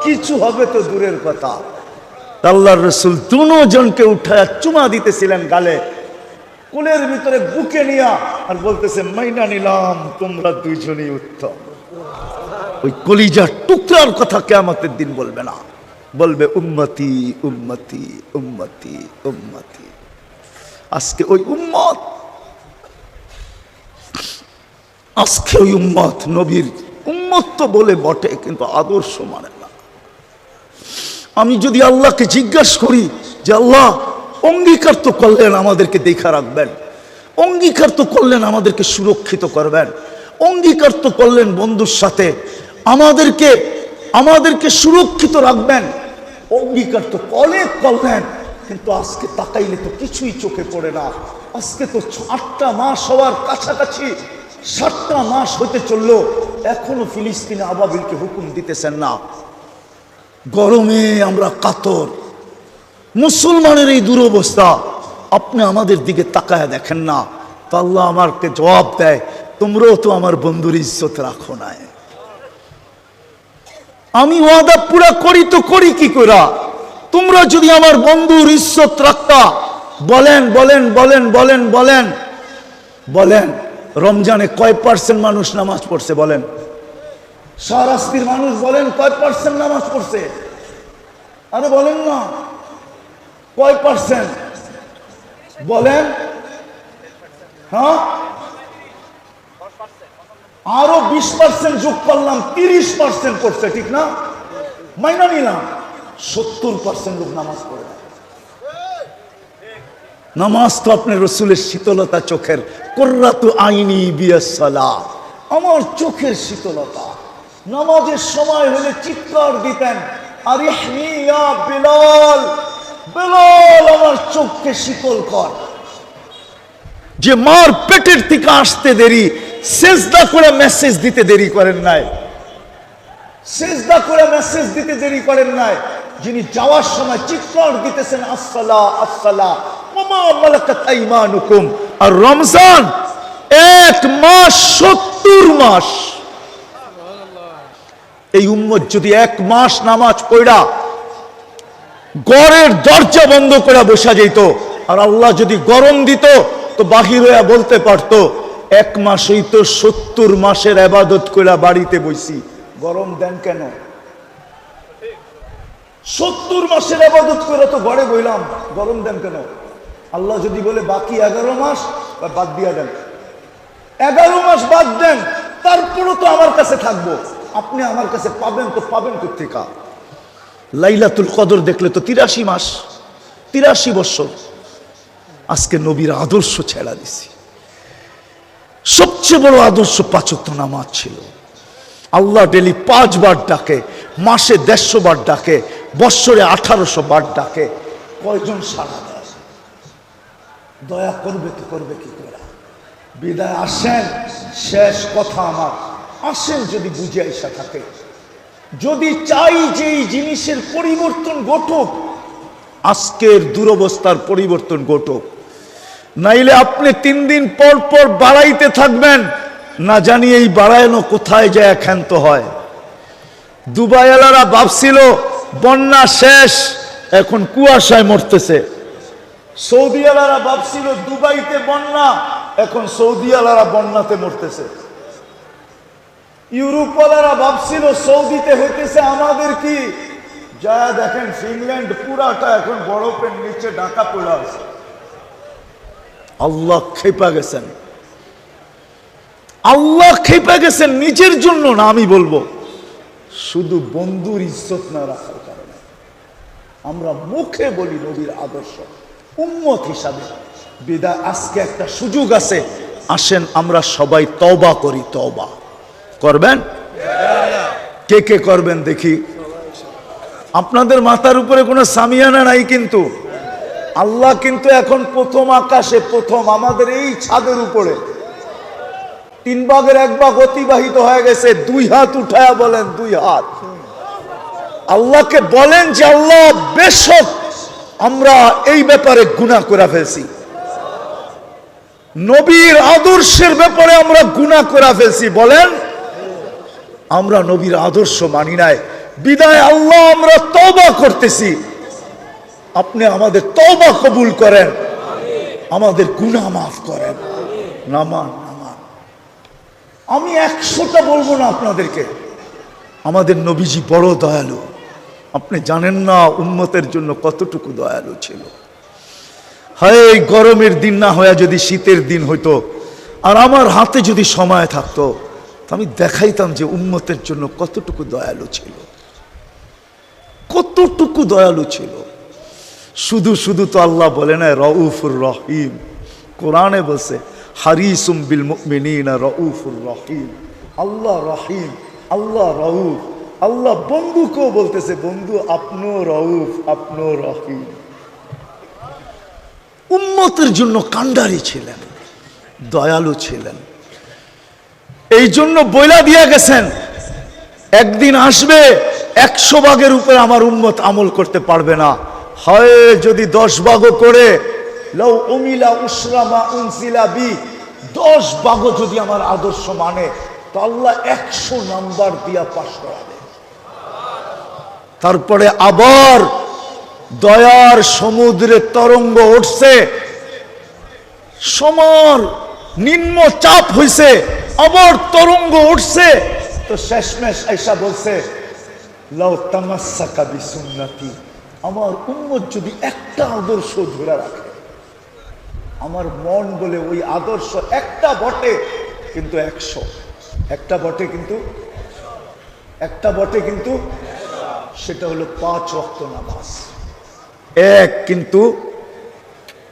কিছু হবে তো দূরের কথা। আল্লাহর রসুল 2 জনকে উঠায় চুমা দিতেছিলেন গালে। কোলের ভিতরে বুকে নিয়া আর বলতেছে মাইনা নিলাম তোমরা দুইজনই উত্তম। ওই কলিজার টুকরার কথা কিয়ামতের দিন বলবে না, বলবে উম্মতি উম্মতি উম্মতি উম্মতি। আজকে ওই উম্মত, আজকে ওই উম্মত নবীর উম্মত তো বলে বটে, কিন্তু আদর্শ মানে না। আমি যদি আল্লাহকে জিজ্ঞাসা করি যে আল্লাহ অঙ্গীকার তো করলেন আমাদেরকে দেখা রাখবেন, অঙ্গীকার তো করলেন আমাদেরকে সুরক্ষিত করবেন, অঙ্গীকার তো করলেন বন্ধুর সাথে আমাদেরকে সুরক্ষিত রাখবেন, অঙ্গীকার তো অনেক করলেন, কিন্তু আজকে তাকাইলে তো কিছুই চোখে পড়ে না। আজকে তো 8টা মাস হওয়ার কাছাকাছি, 7টা মাস হতে চললো, এখনো ফিলিস্তিনে আবাবিলকে হুকুম দিতেছেন না। গরমে আমরা কাতর, মুসলমানের এই দুরবস্থা, আপনি আমাদের দিকে তাকায় দেখেন না। তো আল্লাহ আমাকে জবাব দেয়, তোমরাও তো আমার বন্ধুর ইজ্জত রাখো না। আমি ওয়াদা পুরা করি তো করি কি করে? তোমরা যদি আমার বন্ধুর ইজ্জত রাখতা, বলেন বলেন বলেন বলেন বলেন বলেন রমজানে কয় পার্সেন্ট মানুষ নামাজ পড়ছে? বলেন শাহরাস্তির মানুষ বলেন কয় পার্সেন্ট নামাজ পড়ছে? আরে বলেন না, কয় পার্সেন্ট বলেন? হ্যাঁ, আরো 20% যোগ করলাম, 30% পড়ছে, ঠিক না? মাইনা নিলাম 70% লোক নামাজ পড়ে না। নামাজ তো আপনার রসুলের শীতলতা, চোখের কুররাতু আইনি বিয়াসসালাহ, আমার চোখের শীতলতা। নামাজের সময় হলে চিৎকার দিতেন, আরিহনি ইয়া বিলাল, বিলাল আমার চোখকে শীতল কর। যে মার পেটের থেকে আসতে দেরি, সেজদা করে মেসেজ দিতে দেরি করেন নাই, সেজদা করে মেসেজ দিতে দেরি করেন নাই, যিনি যাওয়ার সময় চিৎকার দিতেছেন আসসালা আসসালা ওমা মালাকাত আইমানুকুম। আর রমজান 1 মাস 70 মাস, এই উম্মত যদি 1 মাস নামাজ পড়া ঘরের দরজা বন্ধ করে বসা যেত, আর আল্লাহ যদি গরম দিত তো বাহির হইয়া বলতে পারতো 1 মাস হইতো 70 মাসের ইবাদত করে বাড়িতে বইছি, গরম দেন কেন? 70 মাসের ইবাদত করে তো ঘরে বইলাম, গরম দেন কেন? আল্লাহ যদি বলে বাকি 11 মাস বাদ দিয়া দেন, 11 মাস বাদ দেন, তারপরও তো আমার কাছে থাকবো। আপনি আমার কাছে পাবেন তো পাবেন কোথেকে? লাইলাতুল কদর দেখলে তো 83 মাস, 83 বছর। আজকে নবীর আদর্শ ছেড়া দিছি। সবচেয়ে বড় আদর্শ 5 ওয়াক্ত নামাজ ছিল। আল্লাহ ডেলি 5 বার ডাকে, মাসে 150 বার ডাকে, বৎসরে 1800 বার ডাকে। কয়জন সাড়া দেয়? দয়া করবে তো করবে কি করে? বিদায় আসেন, শেষ কথা আমার, আসেন যদি বুঝে আইসা থাকে, যদি চাই যে এই জিনিসের পরিবর্তন ঘটুক, আজকের দুরবস্থার পরিবর্তন ঘটুক, নাইলে আপনি 3 দিন পর পর বাড়াইতে থাকবেন, না জানি এই বাড়ানো কোথায় যায় ক্ষান্ত হয়। দুবাইওয়ালারা ভাবছিল বন্যা শেষ, এখন কুয়াশায় মরতেছে। সৌদিওয়ালারা ভাবছিল দুবাইতে বন্যা, এখন সৌদিওয়ালারা বন্যাতে মরতেছে। ইউরোপওয়ালারা ভাবছিল সৌদিতে হইতেছে, আমাদের কি? যা দেখেন ফিনল্যান্ড পুরাটা এখন বরফের নিচে ঢাকা পড়ে আছে। আল্লাহ খেপা গেছেন, আল্লাহ খেপা গেছেন নিজের জন্য না, আমি বলবো শুধু বন্ধুর ইজ্জত না রাখার কারণে। আমরা মুখে বলি নবীর আদর্শ উম্মত হিসাবে। বিদায় আজকে একটা সুযোগ আছে, আসেন আমরা সবাই তওবা করি। তওবা করবেন? কে কে করবেন দেখি? আপনাদের মাথার উপরে কোনো সামিয়ানা নাই, কিন্তু আল্লাহ কিন্তু এখন প্রথম আকাশে, প্রথম আমাদের এই ছাদের উপরে 3 ভাগের 1 ভাগ অতিবাহিত হয়ে গেছে। 2 হাত উঠায়া বলেন, 2 হাত আল্লাহকে বলেন যে আল্লাহ বেশক আমরা এই ব্যাপারে গুনাহ করে ফেলছি, নবীর আদর্শের ব্যাপারে আমরা গুনাহ করে ফেলছি। বলেন আমরা নবীর আদর্শ মানি নাই, বিদায় আল্লাহ আমরা তওবা করতেছি, আপনি আমাদের তওবা কবুল করেন। আমাদের গুনাহ মাফ করেন। নামান নামান। আমি 100টা বলবো না আপনাদেরকে। আমাদের নবীজি বড় দয়ালু। আপনি জানেন না উম্মতের জন্য কতটুকু দয়ালু ছিল। হায়, এই গরমের দিন না হয়ে যদি শীতের দিন হইতো, আর আমার হাতে যদি সময় থাকতো, আমি দেখাইতাম যে উম্মতের জন্য কতটুকু দয়ালু ছিল, কতটুকু দয়ালু ছিল। শুধু শুধু তো আল্লাহ বলে না রউফুর রহিম, কোরআনে বলছে হারিসুম বিল মুমিনিনা রউফুর রহিম। আল্লাহ রহিম, আল্লাহ রউফ। আল্লাহ বন্ধুকেও বলতেছে বন্ধু আপনিও রউফ, আপনিও রহিম। উম্মতের জন্য কান্ডারি ছিলেন, দয়ালু ছিলেন। এই জন্য বইলা দিয়া গেছেন একদিন আসবে 100 ভাগের উপরে আমার উম্মত আমল করতে পারবে না। হয় যদি 10 ভাগও করে, লাউ উমিলা উসরা মা উনসিলা বি, 10 ভাগও যদি আমার আদর্শ মানে, তো আল্লাহ 100 নাম্বার দিয়া পাস করাবে। তারপরে আবার দয়ার সমুদ্রে তরঙ্গ উঠছে, সমর নিম্ন চাপ হইছে, আবার তরঙ্গ উঠছে। তো শেষমেশ আয়েশা বলছে লাউ তামাসসাকা বিসুন্নতি, আমার উম্মত যদি একটা আদর্শ ধরে রাখে, আমার মন বলে ওই আদর্শ একটা বটে কিন্তু 100, একটা বটে কিন্তু, একটা বটে কিন্তু, সেটা হলো 5 ওয়াক্ত নামাজ। এক কিন্তু,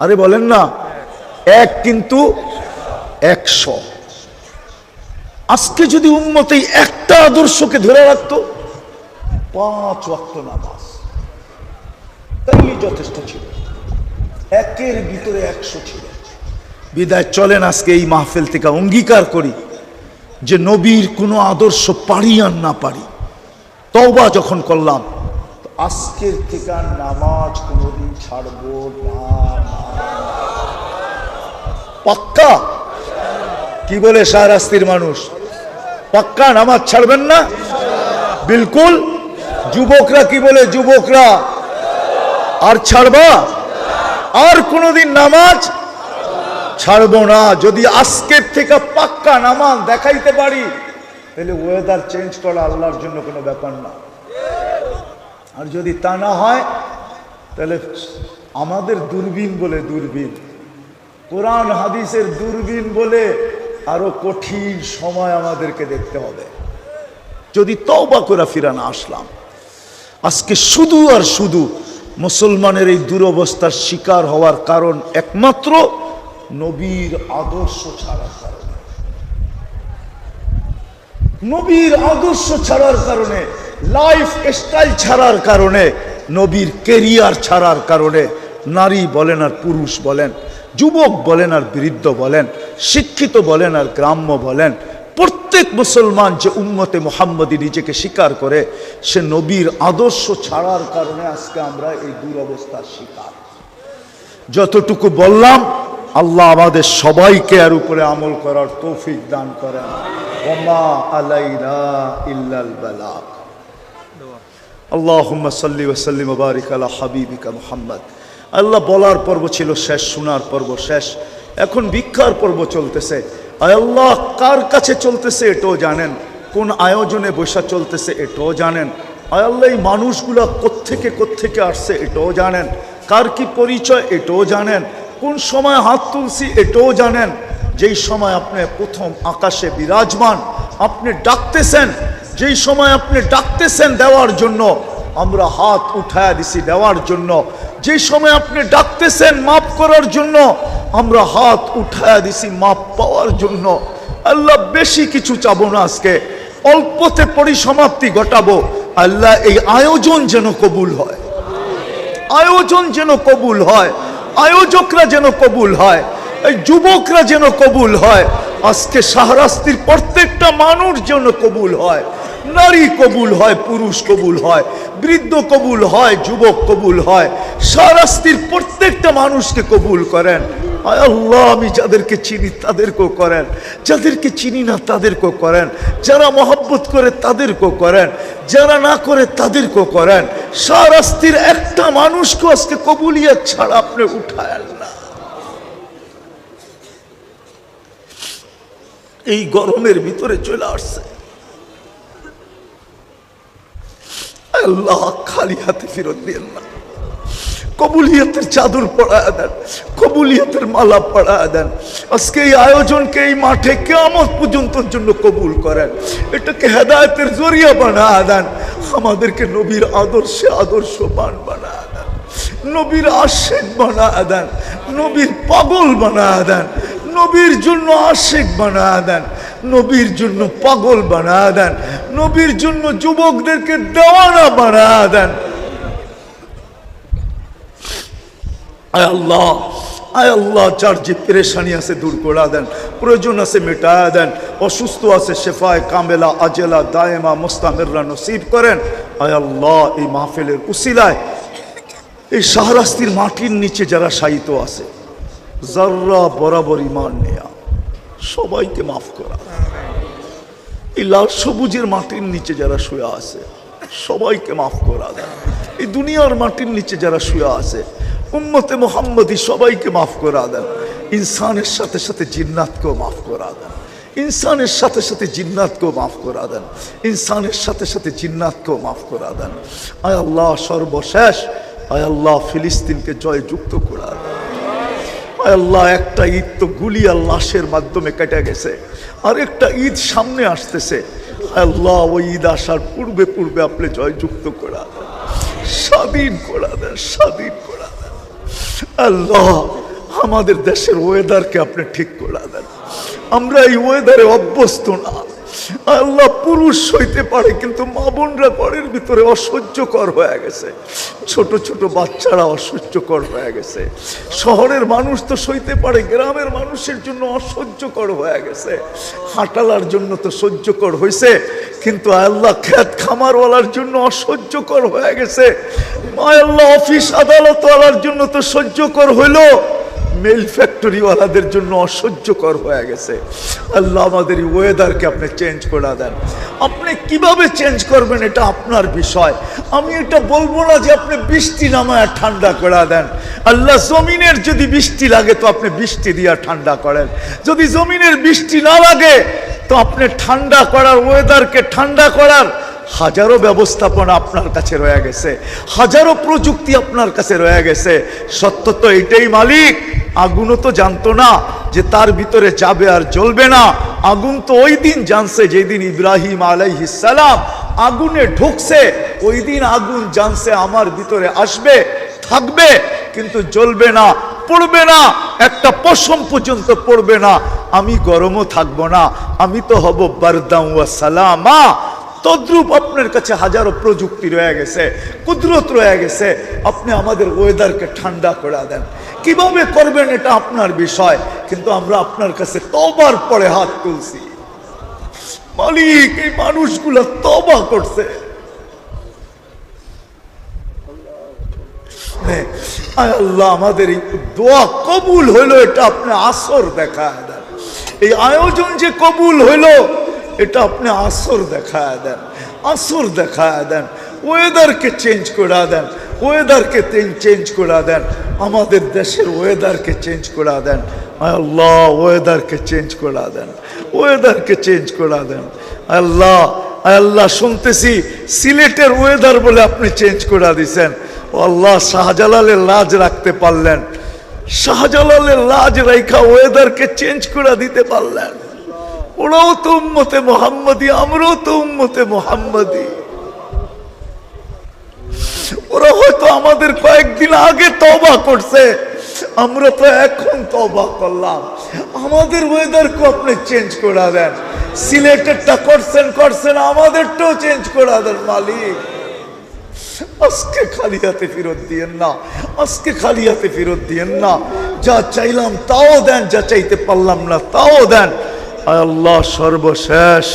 আরে বলেন না, এক কিন্তু 100। আজকে যদি উম্মত এই একটা আদর্শকে ধরে রাখতো, 5 ওয়াক্ত নামাজ, তাইলে যথেষ্ট ছিল। একের ভিতরে 100 ছিল। বিদায় চলেন আজকে এই মাহফিল থেকে অঙ্গীকার করি যে নবীর কোনো আদর্শ পারি আর না পারি, তওবা যখন করলাম, আজকের থেকে নামাজ কোনোদিন ছাড়বো না। পাক্কা? কি বলে শাহরাস্তির মানুষ? পাক্কা নামাজ ছাড়বেন না? বিলকুল। যুবকরা কি বলে? যুবকরা আর ছাড়বা? আর কোনোদিন নামাজ ছাড়বো না। যদি আজকের থেকে পাক্কা নামাজ দেখাইতে পারি, তাহলে ওয়েদার চেঞ্জ করা আল্লাহর জন্য কোনো ব্যাপার না। আর যদি তা না হয়, তাহলে আমাদের দূরবীন বলে, দূরবীন কোরআন হাদিসের দূরবীন বলে আরো কঠিন সময় আমাদেরকে দেখতে হবে, যদি তওবা করে ফিরে না আসলাম। আজকে শুধু আর শুধু মুসলমানের এই দুরবস্থার শিকার হওয়ার কারণ একমাত্র নবীর আদর্শ ছাড়ার কারণে। নবীর আদর্শ ছাড়ার কারণে, লাইফ স্টাইল ছাড়ার কারণে, নবীর কেরিয়ার ছাড়ার কারণে, নারী বলেন আর পুরুষ বলেন, যুবক বলেন আর বৃদ্ধ বলেন, শিক্ষিত বলেন আর গ্রাম্য বলেন, প্রত্যেক মুসলমান যে উম্মতে মুহাম্মদী নিজেকে স্বীকার করে, সে নবীর আদর্শ ছাড়ার কারণে আজকে আমরা এই দুরবস্থার শিকার। যতটুকু বললাম, আল্লাহ আমাদের সবাইকে এর উপরে আমল করার তৌফিক দান করেন। ওমা আলাইনা ইল্লাল বালাগ। আল্লাহুম্মা সাল্লি ওয়া সাল্লিম ওয়া বারিক আলা হাবিবিকা মুহাম্মদ। আল্লাহ বলার পর্ব ছিল শেষ, শোনার পর্ব শেষ, এখন ভিক্ষার পর্ব চলতেছে। আয় আল্লাহ, কার কাছে চলতেছে এটাও জানেন, কোন আয়োজনে বসা চলতেছে এটাও জানেন। আয় আল্লাহ, এই মানুষগুলা কোত্থেকে আসছে এটাও জানেন, কার কি পরিচয় এটাও জানেন, কোন সময় হাত তুলছি এটাও জানেন। যেই সময় আপনি প্রথম আকাশে বিরাজমান, আপনি ডাকতেছেন, যেই সময় আপনি ডাকতেছেন দেওয়ার জন্য, আমরা হাত উঠায়া দিছি দেওয়ার জন্য। যেই সময় আপনি ডাকতেছেন মাফ করার জন্য, আমরা হাত উঠায়া দিছি মাফ পাওয়ার জন্য। আল্লাহ, বেশি কিছু চাবো না, আজকে অল্পতে পরিসমাপ্তি ঘটাবো। আল্লাহ, এই আয়োজন যেন কবুল হয়, আয়োজন যেন কবুল হয়, আয়োজকরা যেন কবুল হয়, এই যুবকরা যেন কবুল হয়, আজকে শাহরাস্তির প্রত্যেকটা মানুষ যেন কবুল হয়, নারী কবুল হয়, পুরুষ কবুল হয়, বৃদ্ধ কবুল হয়, যুবক কবুল হয়, শাহরাস্তির প্রত্যেকটা মানুষকে কবুল করেন। আয় আল্লাহ, আমি যাদেরকে চিনি তাদেরকেও করেন, যাদেরকে চিনি না তাদেরকেও করেন, যারা মহব্বত করে তাদেরকেও করেন, যারা না করে তাদেরকেও করেন। শাহরাস্তির একটা মানুষকে আজকে কবুলিয়ত ছাড়া আপনি উঠায় না। এই গরমের ভিতরে চলে আসছে। আল্লাহ খালি হাতে ফেরত দিয়েন না, কবুলিয়তের চাদর পড়ায় দেন, কবুলিয়তের মালা পড়ায় দেন। আজকে এই আয়োজনকে এই মাঠে কিয়ামত পর্যন্ত জন্য কবুল করেন, এটাকে হেদায়েতের জরিয়া বানায় দেন। আমাদেরকে নবীর আদর্শে আদর্শবান বানায় দেন, নবীর আশিক বানায় দেন, নবীর পাগল বানায় দেন, নবীর জন্য আশিক বানায় দেন, নবীর জন্য পাগল বানায় দেন, নবীর জন্য যুবকদেরকে দেওয়ানা বানায় দেন। আয় আল্লাহ, আয় আল্লাহ, যার যে পেরেশানি আছে দূর করে দেন, প্রয়োজন আছে মেটায়া দেন, অসুস্থ আছে শেফায়ে কামেলা আজেলা দায়েমা মুস্তামিররা নসিব করেন। আয় আল্লাহ, এই মাহফিলের উসিলায় এই শাহরাস্তির মাটির নিচে যারা শায়িত আছে, যারা বরাবর ঈমান নেয়া, সবাইকে মাফ করা। এই লাল সবুজের মাটির নিচে যারা শুয়ে আছে, সবাইকে মাফ করা দেন। এই দুনিয়ার মাটির নিচে যারা শুয়ে আছে, উম্মতে মুহাম্মদী, সবাইকে মাফ করা দেন। ইনসানের সাথে সাথে জিন্নাতকেও মাফ করা দেন, ইনসানের সাথে সাথে জিন্নাতকেও মাফ করা দেন, ইনসানের সাথে সাথে জিন্নাতকেও মাফ করা দেন। আয় আল্লাহ, সর্বশেষ আয় আল্লাহ, ফিলিস্তিনকে জয়যুক্ত করা দেন। আয় আল্লাহ, একটা ঈদ তো গুলি আর লাশের মাধ্যমে কেটে গেছে, আর একটা ঈদ সামনে আসতেছে। আল্লাহ, ওই ঈদ আসার পূর্বে পূর্বে আপনি জয়যুক্ত করা দেন, স্বাধীন করা দেন, স্বাধীন করা দেন। আল্লাহ, আমাদের দেশের ওয়েদারকে আপনি ঠিক করে দেন। আমরা এই ওয়েদারে অভ্যস্ত না। আল্লাহ, পুরুষ সইতে পারে, কিন্তু মা বোনরা ঘরের ভিতরে অসহ্যকর হয়ে গেছে, ছোট ছোট বাচ্চারা অসহ্যকর হয়ে গেছে। শহরের মানুষ তো সইতে পারে, গ্রামের মানুষের জন্য অসহ্যকর হয়ে গেছে। হাঁটালার জন্য তো সহ্যকর হয়েছে, কিন্তু আল্লাহ খেত খামারওয়ালার জন্য অসহ্যকর হয়ে গেছে। আল্লাহ, অফিস আদালতওয়ালার জন্য তো সহ্যকর হইলো, মেল ফ্যাক্টরিওয়ালাদের জন্য অসহ্যকর হয়ে গেছে। আল্লাহ, আমাদের এই ওয়েদারকে আপনি চেঞ্জ করে দেন। আপনি কিভাবে চেঞ্জ করবেন এটা আপনার বিষয়, আমি এটা বলবো না যে আপনি বৃষ্টি নামায় ঠান্ডা করে দেন। আল্লাহ, জমিনের যদি বৃষ্টি লাগে তো আপনি বৃষ্টি দিয়ে ঠান্ডা করেন, যদি জমিনের বৃষ্টি না লাগে তো আপনি ঠান্ডা করার, ওয়েদারকে ঠান্ডা করার হাজারো ব্যবস্থাপনা আপনার কাছে রয়ে গেছে, হাজারো প্রযুক্তি আপনার কাছে রয়ে গেছে। সত্য তো এটাই মালিক, আগুনও তো জানতো না যে তার ভিতরে যাবে আর জ্বলবে না। আগুন তো ওই দিন জানছে যেদিন ইব্রাহিম আলাইহিস সালাম আগুনে ঢুকছে, ওই দিন আগুন জানছে আমার ভিতরে আসবে, থাকবে, কিন্তু জ্বলবে না, পড়বে না, একটা পশম পর্যন্ত পড়বে না। আমি গরমও থাকবো না, আমি তো হব বারদাম ওয়া সালামা। তদ্রূপ আপনার কাছে হাজারো প্রযুক্তি রয়ে গেছে, কুদরত রয়ে গেছে। আপনি আমাদের ওয়েদারকে ঠান্ডা করে দেন। কিভাবে করবেন এটা আপনার বিষয়, কিন্তু আমরা আপনার কাছে তওবার পরে হাত তুলছি। মালিক, এই মানুষগুলো তওবা করছে। আয় আল্লাহ, আমাদের এই দোয়া কবুল হইলো, এটা আপনি আসর দেখায় দেন। এই আয়োজন যে কবুল হইলো, এটা আপনি আসর দেখায় দেন, আসর দেখায় দেন। ওয়েদারকে চেঞ্জ করে দেন, ওয়েদারকে চেঞ্জ করে দেন, আমাদের দেশের ওয়েদারকে চেঞ্জ করে দেন। আল্লাহ, ওয়েদারকে চেঞ্জ করে দেন, ওয়েদারকে চেঞ্জ করে দেন। আল্লাহ, আল্লাহ, শুনতেছি সিলেটের ওয়েদার বলে আপনি চেঞ্জ করে দিছেন। আল্লাহ, শাহজালালের লাজ রাখতে পারলেন, শাহজালালের লাজ রাখা ওয়েদারকে চেঞ্জ করে দিতে পারলেন। ওরাও তো উম্মতে মুহাম্মদী, আমরাও তো উম্মতে মুহাম্মদী। ওরা হয়তো আমাদের কয়েকদিন আগে তওবা করছে, আমরা তো এখন তওবা করলাম। আমাদের ওয়েদারকে আপনি চেঞ্জ করে দেন। সিলেটেরটা করছেন, আমাদেরটাও চেঞ্জ করে দেন মালিক। আজকে খালি হাতে ফেরত দিয়েন না, আজকে খালি হাতে ফেরত দিয়েন না। যা চাইলাম তাও দেন, যা চাইতে পারলাম না তাও দেন। আয় আল্লাহ, সর্বশেষ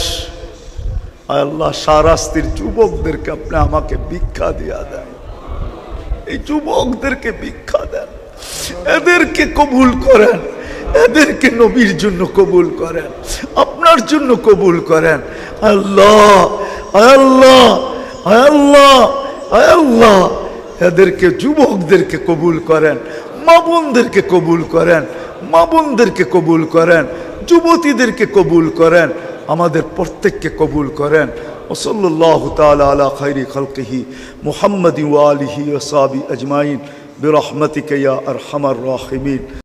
আয় আল্লাহ, শাহরাস্তির যুবকদেরকে আপনি আমাকে ভিক্ষা দিয়া দেন। এই যুবকদেরকে ভিক্ষা দেন, এদেরকে কবুল করেন, এদেরকে নবীর জন্য কবুল করেন, আপনার জন্য কবুল করেন। আল্লাহ, আল্লাহ, আল্লাহ, আল্লাহ, এদেরকে যুবকদেরকে কবুল করেন, মা বোনদেরকে কবুল করেন, মা বোনদেরকে কবুল করেন। যুবতীদেরকে কবুল করেন, আমাদের প্রত্যেককে কবুল করেন। ওসল্লাল্লাহু তাআলা আলা খায়রি খালকিহি মুহাম্মাদি ওয়া আলিহি ওয়া সাহবিহি আজমাইন বিরহমাতিকা ইয়া আরহামার রাহিমিন।